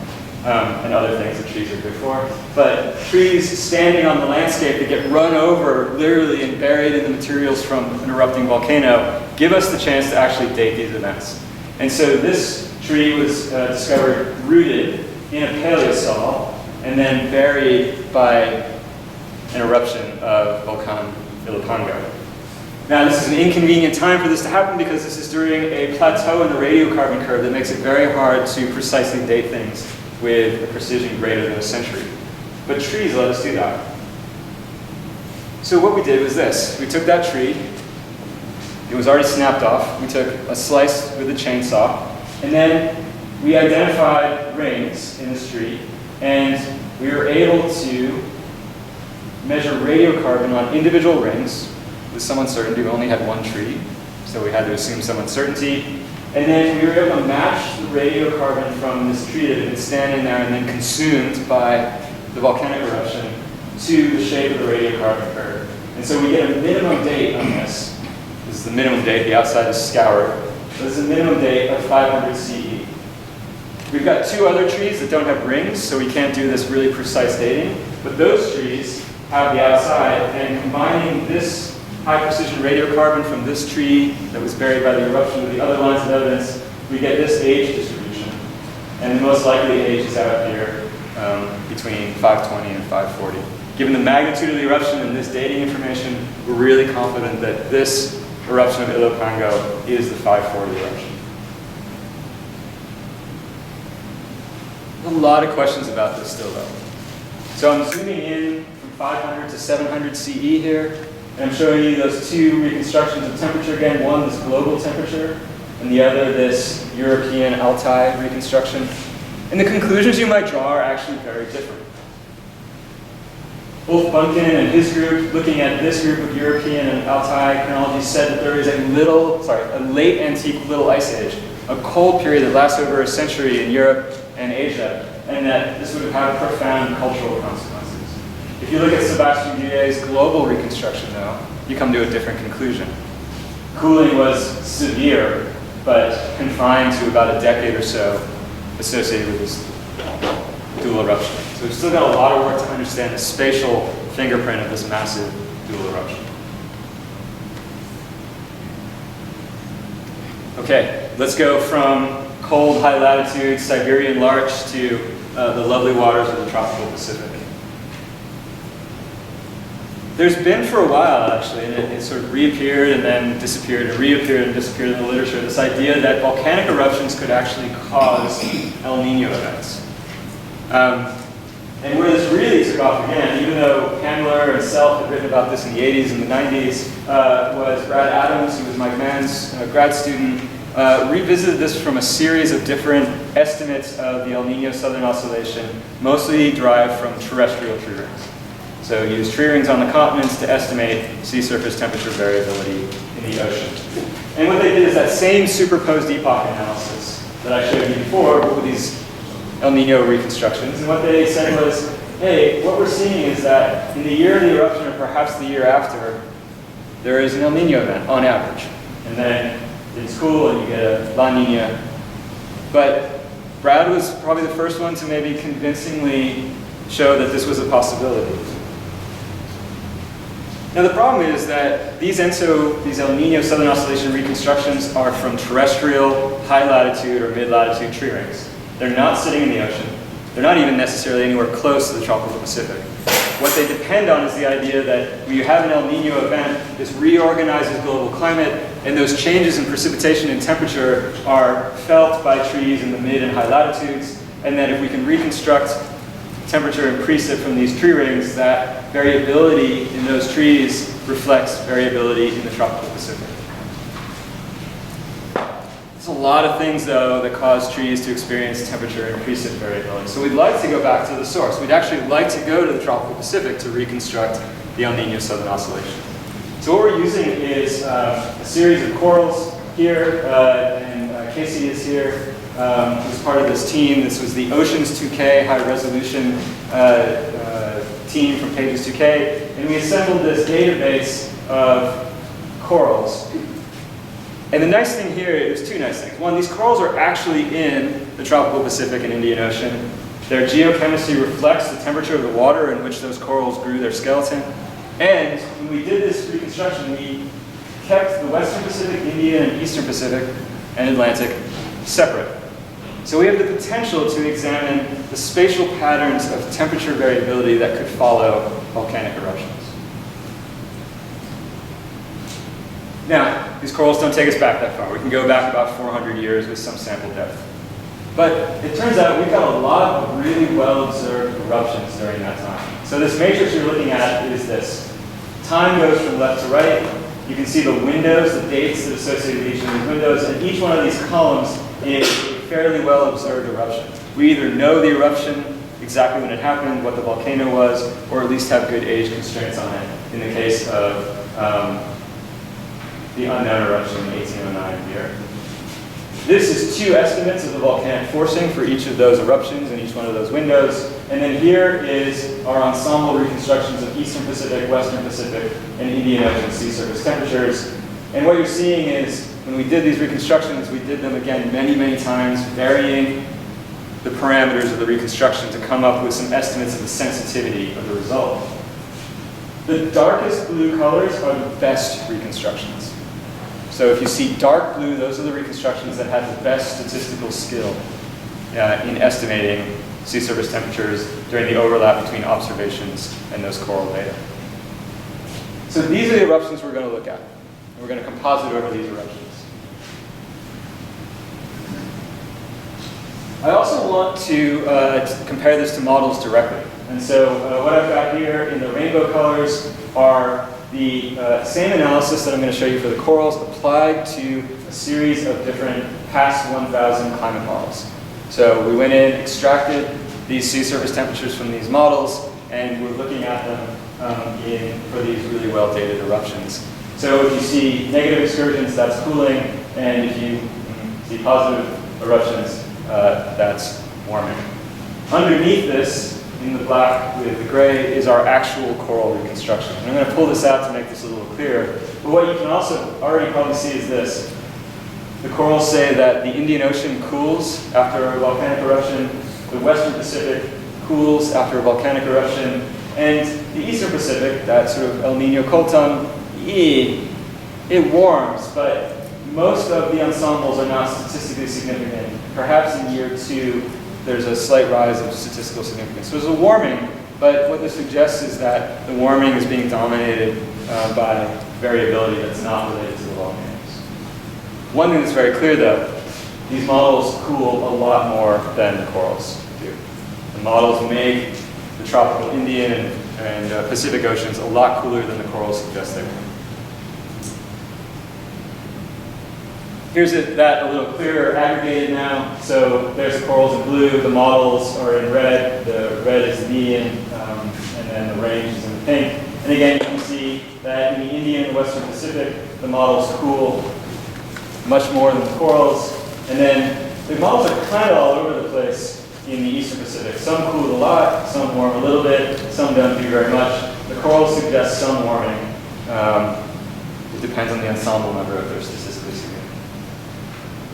and other things that trees are good for, but trees standing on the landscape that get run over literally and buried in the materials from an erupting volcano give us the chance to actually date these events. And so this tree was discovered rooted in a paleosol and then buried by an eruption of Volcan Ilopango. Now, this is an inconvenient time for this to happen because this is during a plateau in the radiocarbon curve that makes it very hard to precisely date things with a precision greater than a century. But trees let us do that. So what we did was this. We took that tree. It was already snapped off. We took a slice with a chainsaw, and then we identified rings in this tree, and we were able to measure radiocarbon on individual rings with some uncertainty. We only had one tree, so we had to assume some uncertainty. And then we were able to match the radiocarbon from this tree that had been standing there and then consumed by the volcanic eruption to the shape of the radiocarbon curve. And so we get a minimum date on this. This is the minimum date, the outside is scoured. This is a minimum date of 500 CE. We've got two other trees that don't have rings, so we can't do this really precise dating. But those trees have the outside, and combining this high-precision radiocarbon from this tree that was buried by the eruption with the other lines of evidence, we get this age distribution. And the most likely age is out here between 520 and 540. Given the magnitude of the eruption and this dating information, we're really confident that this eruption of Ilopango is the 540 eruption. A lot of questions about this still though. So I'm zooming in from 500 to 700 CE here, and I'm showing you those two reconstructions of temperature again, one this global temperature, and the other this European Altai reconstruction. And the conclusions you might draw are actually very different. Ulf Bunken and his group, looking at this group of European and Altai chronologies, said that there is a late antique little ice age, a cold period that lasts over a century in Europe and Asia, and that this would have had profound cultural consequences. If you look at Sebastian Guyet's global reconstruction, though, you come to a different conclusion. Cooling was severe, but confined to about a decade or so associated with this dual eruption. So we've still got a lot of work to understand the spatial fingerprint of this massive dual eruption. Okay, let's go from cold, high latitude Siberian larch to the lovely waters of the tropical Pacific. There's been for a while, actually, and it sort of reappeared and then disappeared and reappeared and disappeared in the literature, this idea that volcanic eruptions could actually cause El Nino events. And where this really took off again, even though Handler and Self had written about this in the 80s and the 90s, was Brad Adams, who was Mike Mann's grad student, revisited this from a series of different estimates of the El Nino Southern Oscillation, mostly derived from terrestrial tree rings. So he used tree rings on the continents to estimate sea surface temperature variability in the ocean. And what they did is that same superposed epoch analysis that I showed you before with these El Nino reconstructions. And what they said was, hey, what we're seeing is that in the year of the eruption, or perhaps the year after, there is an El Nino event on average. And then it's cool and you get a La Nina. But Brad was probably the first one to maybe convincingly show that this was a possibility. Now the problem is that these El Nino Southern Oscillation reconstructions are from terrestrial, high latitude or mid latitude tree rings. They're not sitting in the ocean. They're not even necessarily anywhere close to the tropical Pacific. What they depend on is the idea that when you have an El Nino event, this reorganizes global climate, and those changes in precipitation and temperature are felt by trees in the mid and high latitudes, and that if we can reconstruct temperature and precip from these tree rings, that variability in those trees reflects variability in the tropical Pacific. There's a lot of things, though, that cause trees to experience temperature and precip variability. So we'd like to go back to the source. We'd actually like to go to the tropical Pacific to reconstruct the El Nino Southern Oscillation. So what we're using is a series of corals here, and Casey is here. Was part of this team. This was the Oceans 2K high resolution team from Pages 2K, and we assembled this database of corals. And the nice thing here is two nice things. One, these corals are actually in the tropical Pacific and Indian Ocean. Their geochemistry reflects the temperature of the water in which those corals grew their skeleton. And when we did this reconstruction, we kept the Western Pacific, Indian, and Eastern Pacific and Atlantic separate. So we have the potential to examine the spatial patterns of temperature variability that could follow volcanic eruptions. Now, these corals don't take us back that far. We can go back about 400 years with some sample depth. But it turns out we've got a lot of really well-observed eruptions during that time. So this matrix you're looking at is this. Time goes from left to right. You can see the windows, the dates that associate with each of these windows, and each one of these columns is a fairly well-observed eruption. We either know the eruption, exactly when it happened, what the volcano was, or at least have good age constraints on it, in the case of the unknown eruption in 1809 here. This is two estimates of the volcanic forcing for each of those eruptions in each one of those windows. And then here is our ensemble reconstructions of Eastern Pacific, Western Pacific, and Indian Ocean sea surface temperatures. And what you're seeing is, when we did these reconstructions, we did them again many, many times, varying the parameters of the reconstruction to come up with some estimates of the sensitivity of the result. The darkest blue colors are the best reconstructions. So if you see dark blue, those are the reconstructions that have the best statistical skill in estimating sea surface temperatures during the overlap between observations and those coral data. So these are the eruptions we're going to look at. And we're going to composite over these eruptions. I also want to compare this to models directly. And so what I've got here in the rainbow colors are the same analysis that I'm going to show you for the corals applied to a series of different past 1,000 climate models. So we went in, extracted these sea surface temperatures from these models, and we're looking at them for these really well-dated eruptions. So if you see negative excursions, that's cooling, and if you see positive eruptions, that's warming. Underneath this, in the black with the gray, is our actual coral reconstruction. And I'm going to pull this out to make this a little clearer. But what you can also already probably see is this. The corals say that the Indian Ocean cools after a volcanic eruption, the Western Pacific cools after a volcanic eruption, and the Eastern Pacific, that sort of El Nino Colton, it warms, but most of the ensembles are not statistically significant. Perhaps in year 2, there's a slight rise of statistical significance. So there's a warming, but what this suggests is that the warming is being dominated by variability that's not related to the volcanoes. One thing that's very clear, though, these models cool a lot more than the corals do. The models make the tropical Indian and Pacific Oceans a lot cooler than the corals suggest they will. Here's that a little clearer, aggregated now. So there's the corals in blue, the models are in red, the red is the median, and then the range is in the pink. And again, you can see that in the Indian and Western Pacific, the models cool much more than the corals. And then the models are kind of all over the place in the Eastern Pacific. Some cool a lot, some warm a little bit, some don't do very much. The corals suggest some warming. It depends on the ensemble number if they're statistically significant.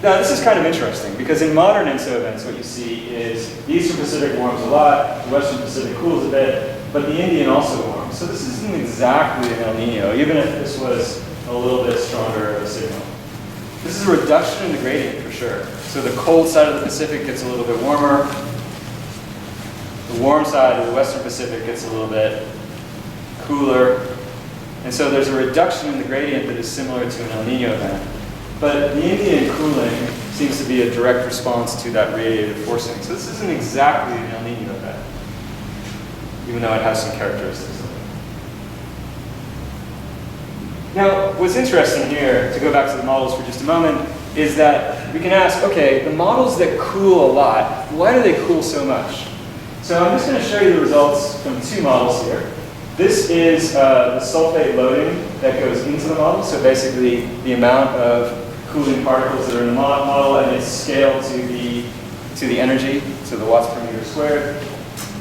Now, this is kind of interesting because in modern ENSO events, what you see is the Eastern Pacific warms a lot, the Western Pacific cools a bit, but the Indian also warms. So this isn't exactly an El Nino, even if this was a little bit stronger of a signal. This is a reduction in the gradient for sure. So the cold side of the Pacific gets a little bit warmer. The warm side of the Western Pacific gets a little bit cooler. And so there's a reduction in the gradient that is similar to an El Nino event. But the Indian cooling seems to be a direct response to that radiative forcing. So this isn't exactly an El Nino event, even though it has some characteristics of it. Now, what's interesting here, to go back to the models for just a moment, is that we can ask, okay, the models that cool a lot, why do they cool so much? So I'm just going to show you the results from 2 models here. This is the sulfate loading that goes into the model, so basically the amount of cooling particles that are in the model, and it's scaled to the energy, so the watts per meter squared.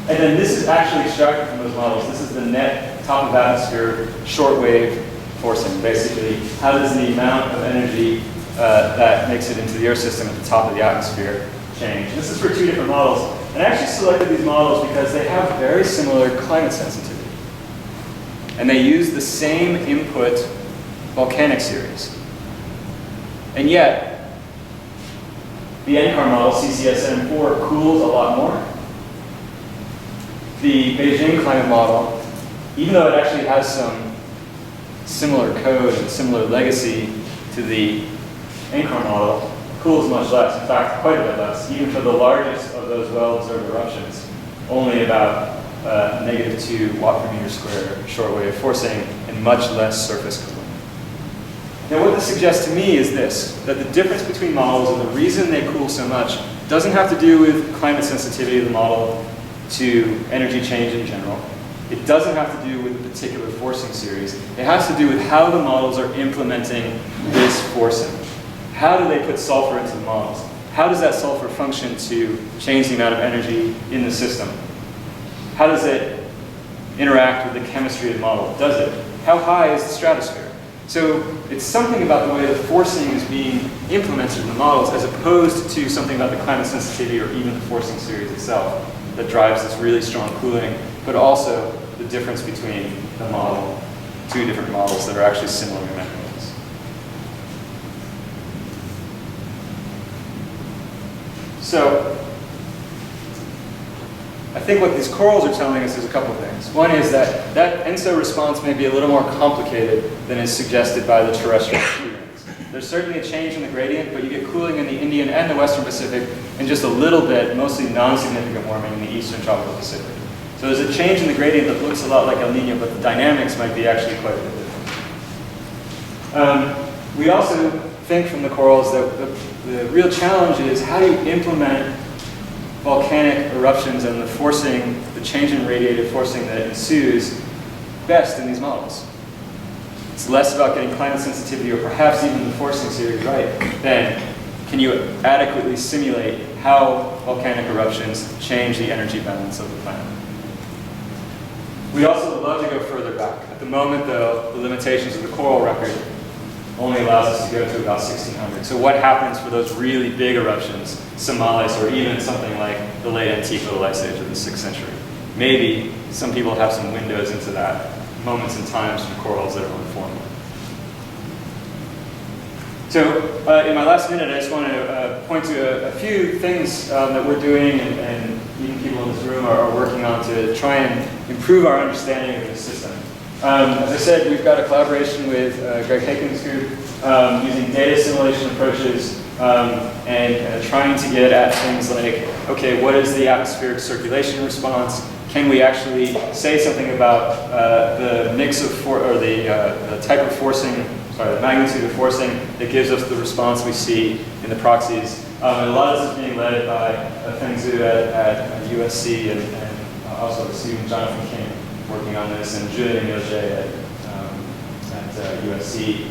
And then this is actually extracted from those models. This is the net top of atmosphere shortwave forcing. Basically, how does the amount of energy that makes it into the Earth system at the top of the atmosphere change? This is for 2 different models. And I actually selected these models because they have very similar climate sensitivity. And they use the same input volcanic series. And yet, the NCAR model, CCSM4, cools a lot more. The Beijing climate model, even though it actually has some similar code and similar legacy to the NCAR model, cools much less. In fact, quite a bit less. Even for the largest of those well-observed eruptions, only about -2 watt per meter squared shortwave forcing and much less surface cooling. Now what this suggests to me is this, that the difference between models and the reason they cool so much doesn't have to do with climate sensitivity of the model to energy change in general. It doesn't have to do with a particular forcing series. It has to do with how the models are implementing this forcing. How do they put sulfur into the models? How does that sulfur function to change the amount of energy in the system? How does it interact with the chemistry of the model? Does it? How high is the stratosphere? So it's something about the way the forcing is being implemented in the models as opposed to something about the climate sensitivity or even the forcing series itself that drives this really strong cooling, but also the difference between the model, two different models that are actually similar mechanisms. So I think what these corals are telling us is a couple of things. One is that that ENSO response may be a little more complicated than is suggested by the terrestrial experience. There's certainly a change in the gradient, but you get cooling in the Indian and the Western Pacific, and just a little bit, mostly non-significant warming in the Eastern Tropical Pacific. So there's a change in the gradient that looks a lot like El Nino, but the dynamics might be actually quite a bit different. We also think from the corals that the real challenge is how do you implement volcanic eruptions and the forcing, the change in radiative forcing that ensues best in these models. It's less about getting climate sensitivity or perhaps even the forcing series right than can you adequately simulate how volcanic eruptions change the energy balance of the planet. We'd also love to go further back. At the moment, though, the limitations of the coral record only allows us to go to about 1600. So what happens for those really big eruptions, Somalis, or even something like the late Antique Little Ice Age of the 6th century? Maybe some people have some windows into that, moments and times for corals that are informal. So in my last minute, I just want to point to a few things that we're doing and even people in this room are working on to try and improve our understanding of the system. As I said, we've got a collaboration with Greg Haken's group using data simulation approaches and trying to get at things like, okay, what is the atmospheric circulation response? Can we actually say something about the mix of, the type of forcing, the magnitude of forcing that gives us the response we see in the proxies? And a lot of this is being led by Feng Zhu at USC and also the student Jonathan King working on this, and Julian Mioget at USC.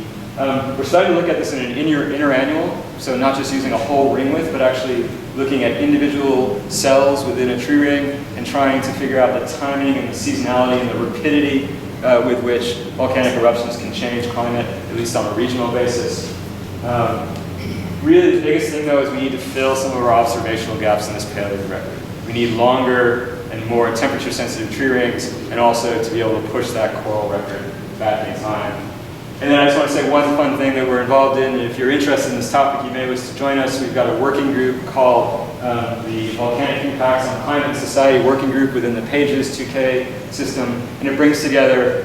We're starting to look at this in an interannual, so not just using a whole ring width, but actually looking at individual cells within a tree ring and trying to figure out the timing and the seasonality and the rapidity with which volcanic eruptions can change climate, at least on a regional basis. Really the biggest thing though is we need to fill some of our observational gaps in this paleo record. We need longer and more temperature sensitive tree rings, and also to be able to push that coral record back in time. And then I just want to say one fun thing that we're involved in, and if you're interested in this topic, you may wish to join us. We've got a working group called the Volcanic Impacts on Climate and Society Working Group within the Pages 2K system, and it brings together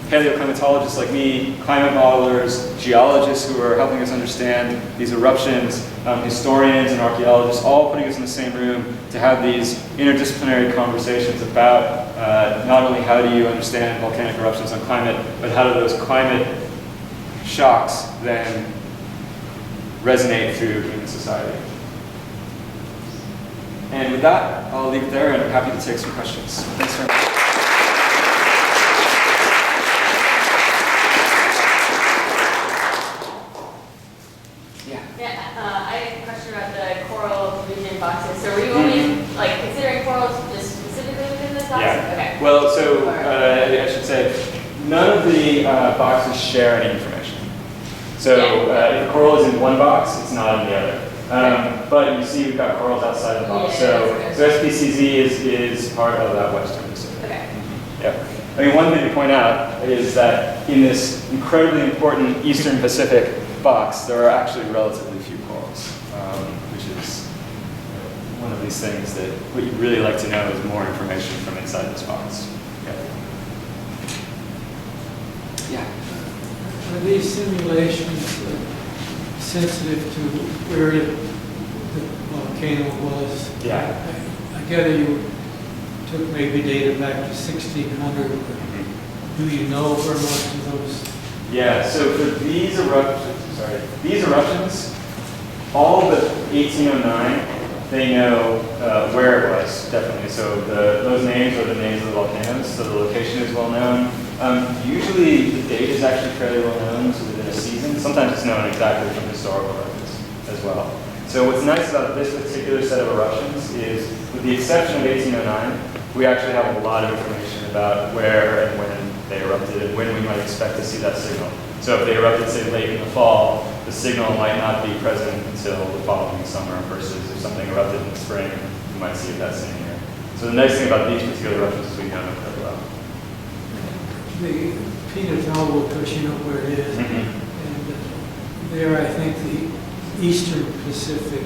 paleoclimatologists like me, climate modelers, geologists who are helping us understand these eruptions, historians and archaeologists, all putting us in the same room to have these interdisciplinary conversations about not only how do you understand volcanic eruptions on climate, but how do those climate shocks then resonate through human society. And with that, I'll leave it there and I'm happy to take some questions. Thanks very much. Boxes. So were you only considering corals just specifically within this box? Yeah. Okay. Well, so I should say none of the boxes share any information. So if a coral is in one box, it's not in the other. But you see, we've got corals outside the box. So SPCZ is part of that Western Pacific. Okay. Yeah. I mean, one thing to point out is that in this incredibly important Eastern Pacific box, there are actually relatively few corals, which is one of these things that what you'd really like to know is more information from inside this box. Yeah. Are these simulations sensitive to where the volcano was? Yeah. I gather you took maybe data back to 1600. Do you know where most of those? Yeah. So for these eruptions, all but 1809. They know where it was, definitely. So those names are the names of the volcanoes, so the location is well known. Usually the date is actually fairly well known, so within a season. Sometimes it's known exactly from historical records as well. So what's nice about this particular set of eruptions is, with the exception of 1809, we actually have a lot of information about where and when they erupted and when we might expect to see that signal. So if they erupted, say, late in the fall, the signal might not be present until the following summer versus if something erupted in the spring, you might see it that same year. So the nice thing about these particular eruptions is we know them quite well. The peanut will push you know where it is. And there, I think the Eastern Pacific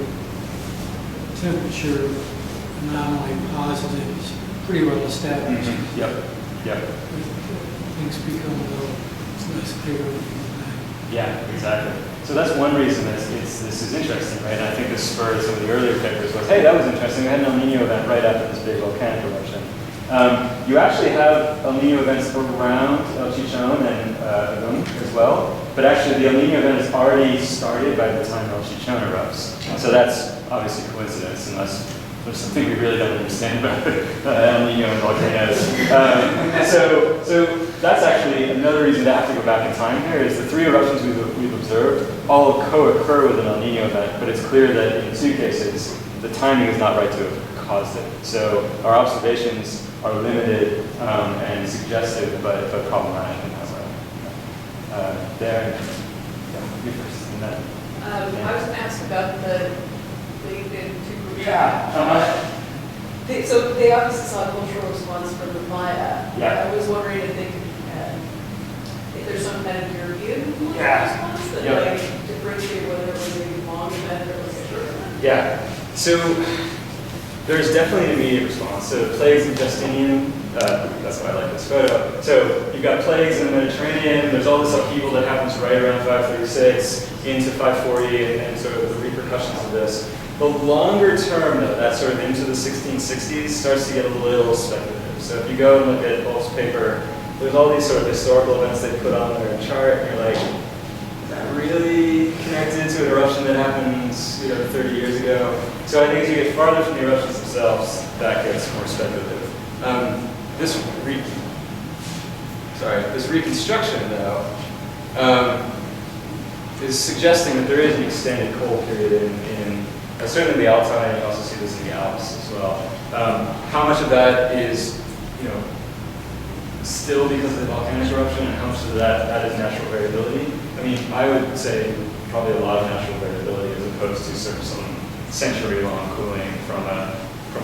temperature anomaly positive is pretty well established. Yep. Things become a little less clear. Yeah, exactly. So that's one reason that this is interesting, right? And I think this spurred some of the earlier papers was, hey, that was interesting. We had an El Nino event right after this big volcanic eruption. You actually have El Nino events around El Chichon and Agum as well, but actually the El Nino event is already started by the time El Chichon erupts. So that's obviously coincidence, unless there's something we really don't understand about El Nino and volcanoes. So that's actually another reason to have to go back in time here is the 3 eruptions we've observed all co-occur with an El Nino event, but it's clear that in 2 cases, the timing is not right to have caused it. So our observations are limited and suggestive, but problematic in that way. There, you first, and then. I was going to ask about the 2 groups. So they obviously saw a cultural response from the Maya. Yeah. I was wondering if they could, if there's some kind of European cultural response that like differentiate whether it was a long event or it was a short event. Yeah. So there's definitely an immediate response. So plagues in Justinian, that's why I like this photo. So you've got plagues in the Mediterranean. There's all this upheaval that happens right around 536 into 540 and sort of the repercussions of this. The longer term, though, that sort of into the 1660s, starts to get a little speculative. So if you go and look at Wolf's paper, there's all these sort of historical events they put on their chart, and you're like, is that really connected to an eruption that happened, 30 years ago? So I think as you get farther from the eruptions themselves, that gets more speculative. This reconstruction, though, is suggesting that there is an extended cold period in certainly the Altai, and you also see this in the Alps as well. How much of that is, still because of the volcanic eruption, and how much of that is natural variability? I mean, I would say probably a lot of natural variability as opposed to sort of some century-long cooling from a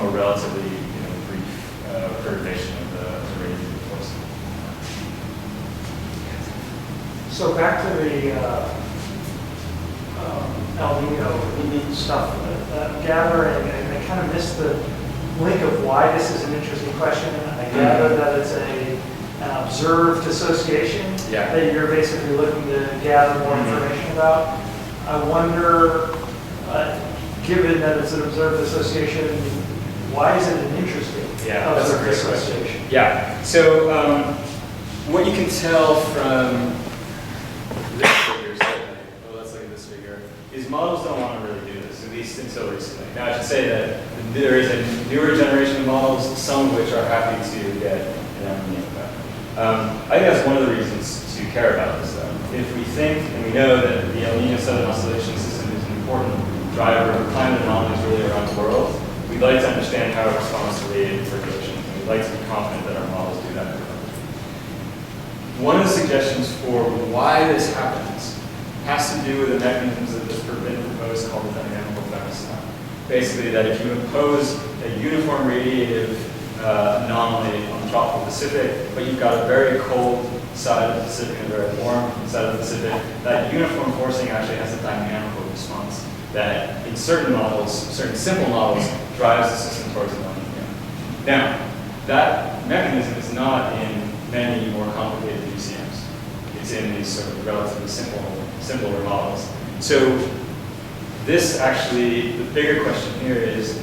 relatively brief perturbation of the radiative force. So back to the El Nino stuff, gathering, and I kind of missed the link of why this is an interesting question. I gather that it's an observed association that you're basically looking to gather more information about. I wonder, given that it's an observed association, why is it an interesting observed association? Yeah, so what you can tell from this figure, let's look at this figure, is models don't want to really do this, at least until recently. Now I should say that there is a newer generation of models, some of which are happy to get an El Nino event. I think that's one of the reasons to care about this, though. If we think, and we know that the El Nino Southern Oscillation System is an important driver of climate anomalies really around the world, we'd like to understand how it responds to radiative perturbation, and we'd like to be confident that our models do that correctly. One of the suggestions for why this happens has to do with the mechanisms that have been proposed called the dynamical thermostat. Basically, that if you impose a uniform radiative anomaly on the tropical Pacific, but you've got a very cold side of the Pacific and a very warm side of the Pacific, that uniform forcing actually has a dynamical response that in certain models, certain simple models, drives the system towards an El Nino. Now, that mechanism is not in many more complicated UCMs. It's in these sort of relatively simpler models. So this actually, the bigger question here is,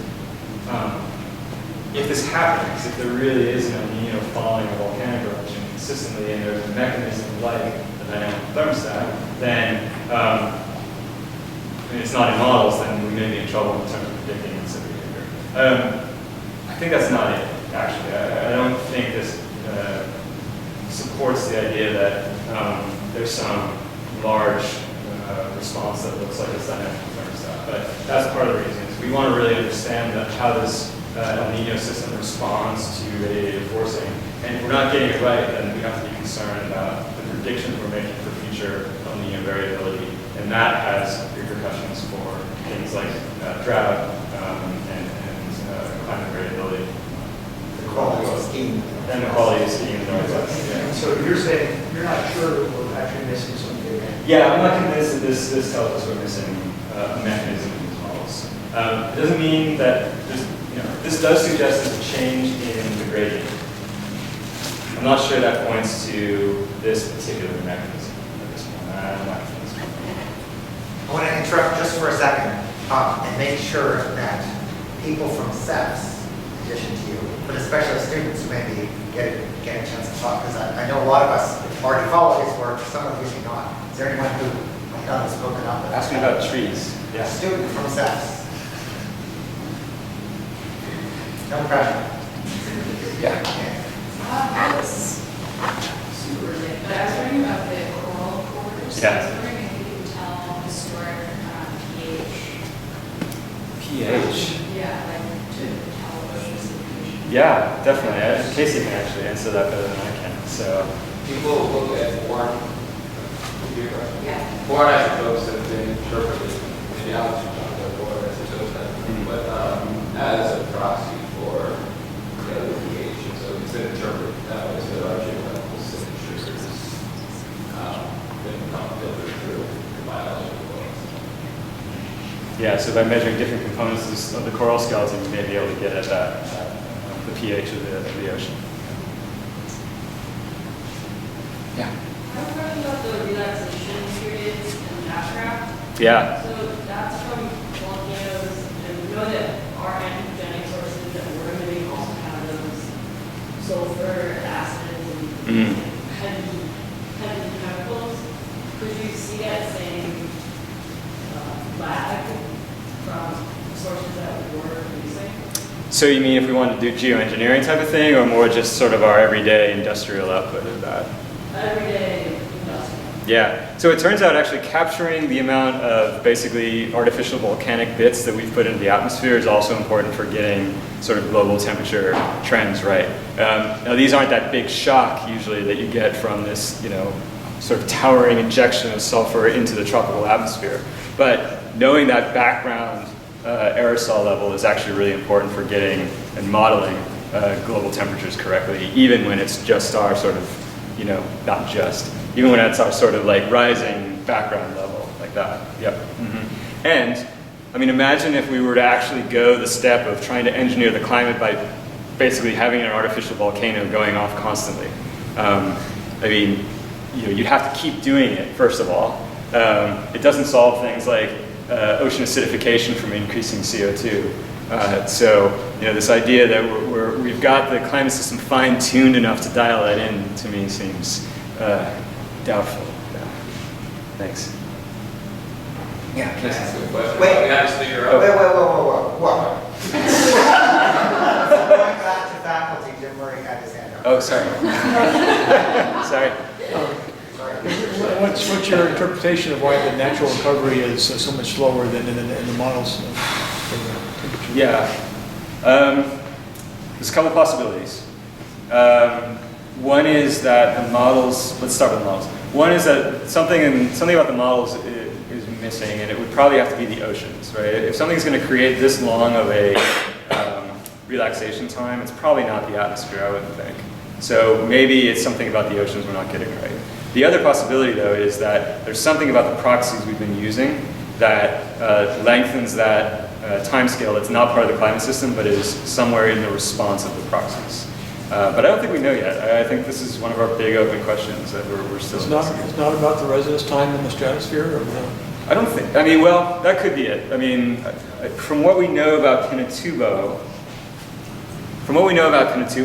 if this happens, if there really is an El Nino following a volcanic eruption consistently, and there's a mechanism like the dynamic thermostat, then and it's not in models, then we may be in trouble in terms of predicting its behavior. I think that's not it, actually. I don't think this supports the idea that there's some large response that looks like it's dynamic thermostat. But that's part of the reason. Is we want to really understand how this El Nino system responds to radiative forcing. And if we're not getting it right, then we have to be concerned about the predictions we're making for future El Nino variability. And that has repercussions for things like drought and climate variability. The quality of scheme. And the quality of skiing and noise. Yeah. And so you're saying you're not sure that we're actually missing some data? Yeah, I'm not convinced that this tells us we're missing a mechanism in these models. It doesn't mean that this does suggest there's a change in the gradient. I'm not sure that points to this particular mechanism at this point. I'm not convinced. I want to interrupt just for a second and make sure that people from SEFS, in addition to you, but especially students who maybe get a chance to talk, because I know a lot of us already follow his work, some of you may not. Is there anyone who might not have spoken up? Ask me about trees. A student from SEFS. No pressure. Yeah. I was super late, but I was wondering about the coral cores. Yeah. I was wondering if you can tell historic pH. pH. Yeah, like to tell ocean acidification. Yeah, definitely. Casey can actually answer that better than I can. So. People look at foreign isotopes that have been interpreted in the altitude of foreign isotopes, but as a proxy for the pH. And so it's been interpreted that way, so our geological signatures been filtered through the biology of the world. Yeah, so by measuring different components of the coral skeleton, you may be able to get at that, the pH of the ocean. Yeah. I was talking about the relaxation periods in Ashcraft. Yeah. So that's from volcanoes, and we know that our anthropogenic sources that we're emitting also have those sulfur, acids, and heavy chemicals. Could you see that same lag from sources that we're using? So you mean if we wanted to do geoengineering type of thing, or more just sort of our everyday industrial output of that? Everyday industrial. Yeah, so it turns out actually capturing the amount of basically artificial volcanic bits that we've put into the atmosphere is also important for getting sort of global temperature trends right. Now these aren't that big shock usually that you get from this, sort of towering injection of sulfur into the tropical atmosphere. But knowing that background aerosol level is actually really important for getting and modeling global temperatures correctly, even when it's just our sort of, not just, even when it's our sort of like rising background level like that. Yep. Mm-hmm. And I mean, imagine if we were to actually go the step of trying to engineer the climate by basically having an artificial volcano going off constantly. I mean, you'd have to keep doing it, first of all. It doesn't solve things like ocean acidification from increasing CO2. So, this idea that we've got the climate system fine-tuned enough to dial that in, to me, seems doubtful. Yeah. Thanks. Yeah. Can I ask a question? Wait. We have to figure out. Whoa. Going back to faculty, Jim Murray had his hand up. Oh, sorry. Sorry. What's your interpretation of why the natural recovery is so much slower than in the models? Yeah. There's a couple possibilities. One is that the models, let's start with the models. One is that something about the models is missing, and it would probably have to be the oceans, right? If something's going to create this long of a relaxation time, it's probably not the atmosphere, I wouldn't think. So maybe it's something about the oceans we're not getting right. The other possibility, though, is that there's something about the proxies we've been using that lengthens that time scale that's not part of the climate system, but is somewhere in the response of the proxies. But I don't think we know yet. I think this is one of our big open questions that we're still investigating. It's not about the residence time in the stratosphere? Or no? I don't think. I mean, well, that could be it. I mean, from what we know about Pinatubo,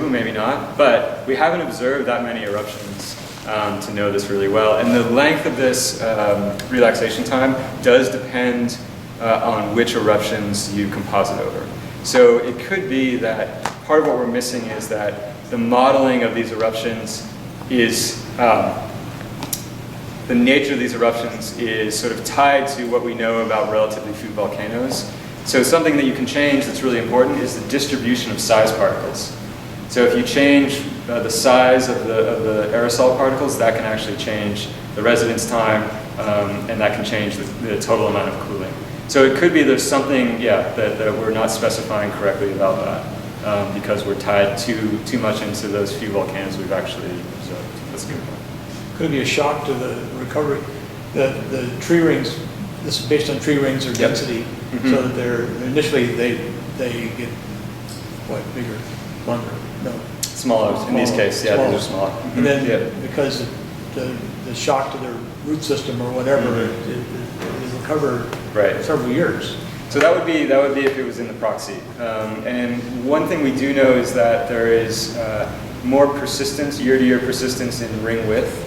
maybe not, but we haven't observed that many eruptions to know this really well. And the length of this relaxation time does depend on which eruptions you composite over. So it could be that part of what we're missing is that the modeling of these eruptions is, the nature of these eruptions is sort of tied to what we know about relatively few volcanoes. So something that you can change that's really important is the distribution of size particles. So if you change the size of the aerosol particles, that can actually change the residence time, and that can change the total amount of cooling. So it could be there's something, that we're not specifying correctly about that, because we're tied too much into those few volcanoes we've actually observed. That's a good point. Could be a shock to the recovery. The tree rings, this is based on tree rings or density, so that they're, initially they get what, bigger, longer, no. Smaller, in these cases, yeah, these are smaller. And then because the shock to their root system or whatever, it recovered several years. So that would be if it was in the proxy. And one thing we do know is that there is more persistence, year-to-year persistence in ring width.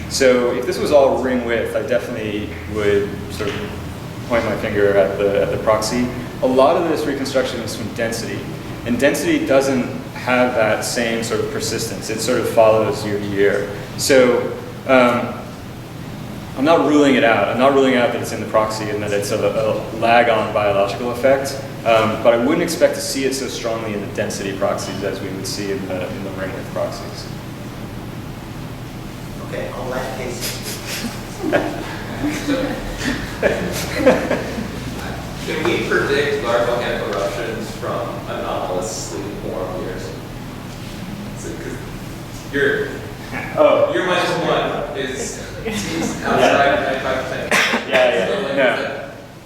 So if this was all ring width, I definitely would sort of point my finger at the proxy. A lot of this reconstruction is from density, and density doesn't have that same sort of persistence. It sort of follows year to year. So I'm not ruling it out. I'm not ruling out that it's in the proxy and that it's a lag-on biological effect, but I wouldn't expect to see it so strongly in the density proxies as we would see in the ring width proxies. Okay, I'll let Casey. Can we predict large volcanic eruptions from anomalously warm years? Your -1 is outside 95%. No,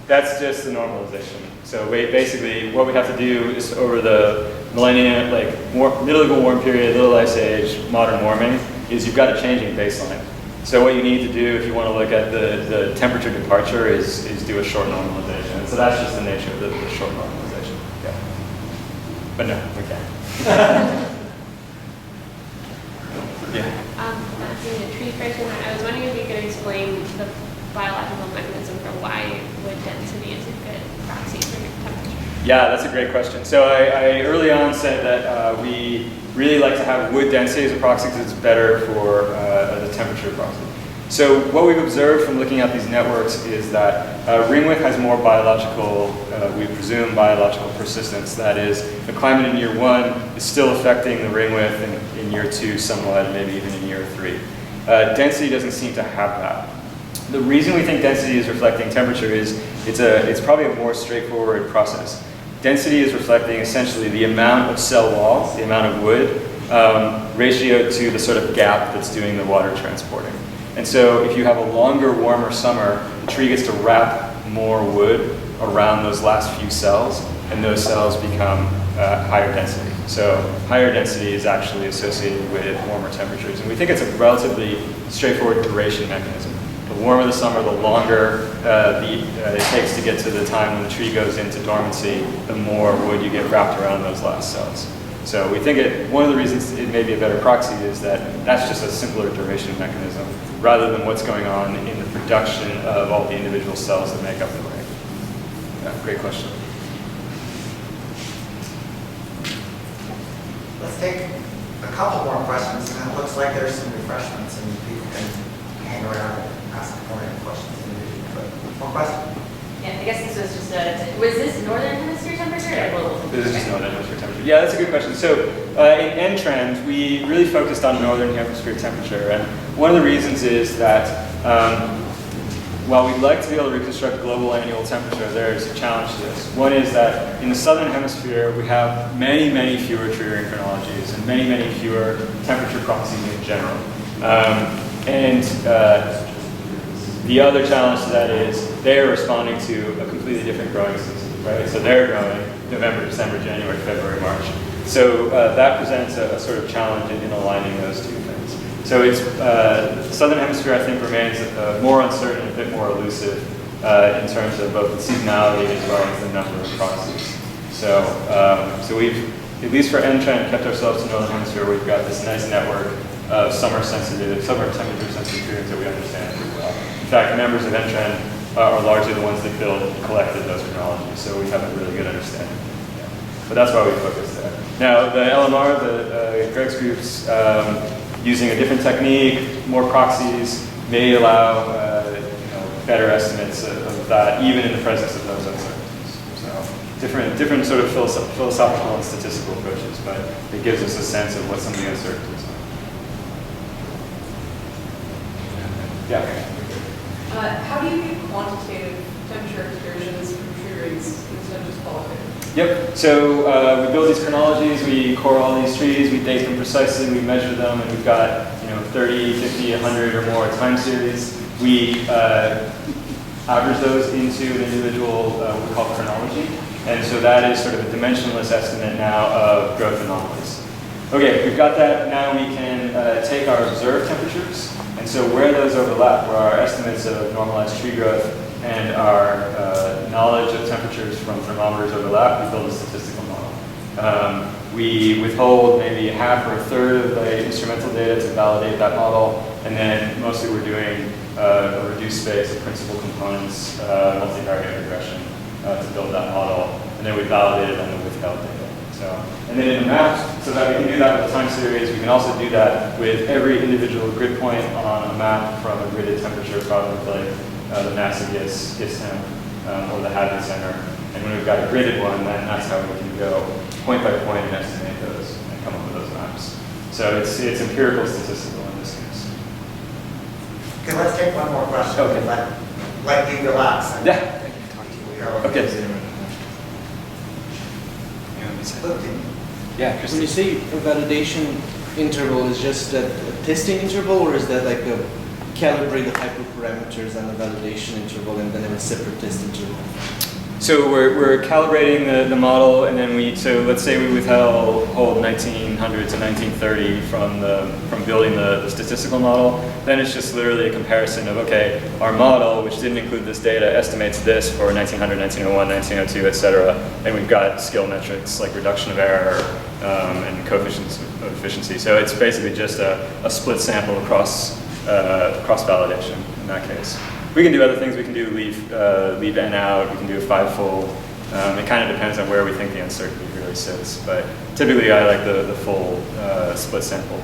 that's just the normalization. So basically, what we have to do is over the millennia, like Neolithic warm period, Little Ice Age, modern warming, is you've got a changing baseline. So what you need to do if you want to look at the temperature departure is do a short normalization. And so that's just the nature of the short normalization. Yeah. But no, we can't. Yeah. Not doing the tree person, I was wondering if you could explain the biological mechanism for why wood density is a good proxy for temperature. Yeah, that's a great question. So I early on said that we really like to have wood density as a proxy because it's better for the temperature proxy. So what we've observed from looking at these networks is that ring width has more biological, we presume biological persistence. That is, the climate in year 1 is still affecting the ring width in year 2 somewhat, maybe even in year 3. Density doesn't seem to have that. The reason we think density is reflecting temperature is it's probably a more straightforward process. Density is reflecting essentially the amount of cell wall, the amount of wood, ratio to the sort of gap that's doing the water transporting. And so if you have a longer, warmer summer, the tree gets to wrap more wood around those last few cells, and those cells become higher density. So higher density is actually associated with warmer temperatures. And we think it's a relatively straightforward duration mechanism. The warmer the summer, the longer it takes to get to the time when the tree goes into dormancy, the more wood you get wrapped around those last cells. So we think one of the reasons it may be a better proxy is that that's just a simpler duration mechanism, rather than what's going on in the production of all the individual cells that make up the ring. Yeah, great question. Let's take a couple more questions, and it looks like there's some refreshments, and people can hang around and ask more questions individually. But more questions? Yeah, I guess this was just was this northern hemisphere temperature or global temperature? This is just northern hemisphere temperature. Yeah, that's a good question. So in N-trend, we really focused on northern hemisphere temperature. And one of the reasons is that while we'd like to be able to reconstruct global annual temperature, there's a challenge to this. One is that in the southern hemisphere, we have many, many fewer tree ring chronologies and many, many fewer temperature proxies in general. The other challenge to that is they're responding to a completely different growing season, right? So they're growing November, December, January, February, March. So that presents a sort of challenge in aligning those two things. So it's southern hemisphere, I think, remains more uncertain, a bit more elusive in terms of both the seasonality as well as the number of proxies. So we've, at least for N-trend, kept ourselves to northern hemisphere. We've got this nice network of summer temperature sensitive periods that we understand pretty well. In fact, members of N-trend are largely the ones that collected those chronologies, so we have a really good understanding. Yeah. But that's why we focus there. Now, the LMR, Greg's groups, using a different technique, more proxies, may allow better estimates of that, even in the presence of those uncertainties. So different sort of philosophical and statistical approaches, but it gives us a sense of what some of the uncertainties are. Yeah. How do you get quantitative temperature excursions from tree rings instead of just qualitative? Yep, so we build these chronologies, we core all these trees, we date them precisely, we measure them, and we've got 30, 50, 100 or more time series. We average those into an individual, what we call chronology, and so that is sort of a dimensionless estimate now of growth anomalies. Okay, we've got that, now we can take our observed temperatures, and so where those overlap, where our estimates of normalized tree growth and our knowledge of temperatures from thermometers overlap, we build a statistical model. We withhold maybe half or a third of the instrumental data to validate that model, and then mostly we're doing a reduced space of principal components, multivariate regression to build that model, and then we validate it on the withheld data. So, and then in the map, so that we can do that with a time series, we can also do that with every individual grid point on a map from a gridded temperature problem like the NASA GISS temp, or the Hadley Center. And when we've got a gridded one, then that's how we can go point by point and estimate those and come up with those maps. So it's empirical statistical in this case. Okay, let's take one more question. Okay. Let you relax. And Yeah. talk to you. Okay. Yeah, When you say a validation interval, is just a testing interval, or is that like a calibrate the hyperparameters and the validation interval and then have a separate test interval? So we're calibrating the model, and then so let's say we withheld 1900 to 1930 from building the statistical model. Then it's just literally a comparison of, okay, our model, which didn't include this data, estimates this for 1900, 1901, 1902, et cetera. And we've got skill metrics like reduction of error and coefficients of efficiency. So it's basically just a split sample across validation in that case. We can do other things. We can do leave N out. We can do a fivefold. It kind of depends on where we think the uncertainty really sits. But typically, I like the full split sample.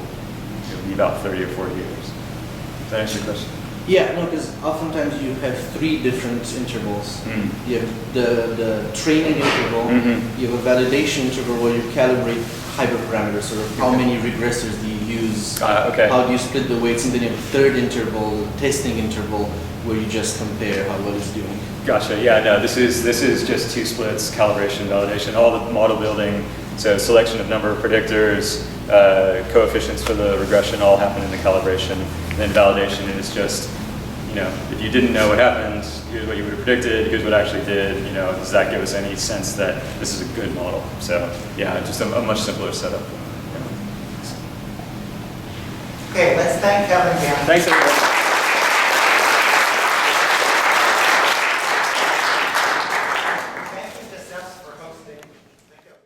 Leave out 30 or 40 years. Does that answer your question? Yeah, no, because oftentimes you have three different intervals. You have the training interval, you have a validation interval where you calibrate hyperparameters, sort of how many regressors do you use, how do you split the weights, and then you have a third interval, testing interval, where you just compare how well it's doing. Gotcha. Yeah. No. This is just two splits: calibration, validation. All the model building, so selection of number of predictors, coefficients for the regression, all happen in the calibration. And then validation is just, if you didn't know what happened, here's what you would have predicted. Here's what actually did. Does that give us any sense that this is a good model? So yeah, just a much simpler setup. Okay. Let's thank Kevin again. Thanks, everyone.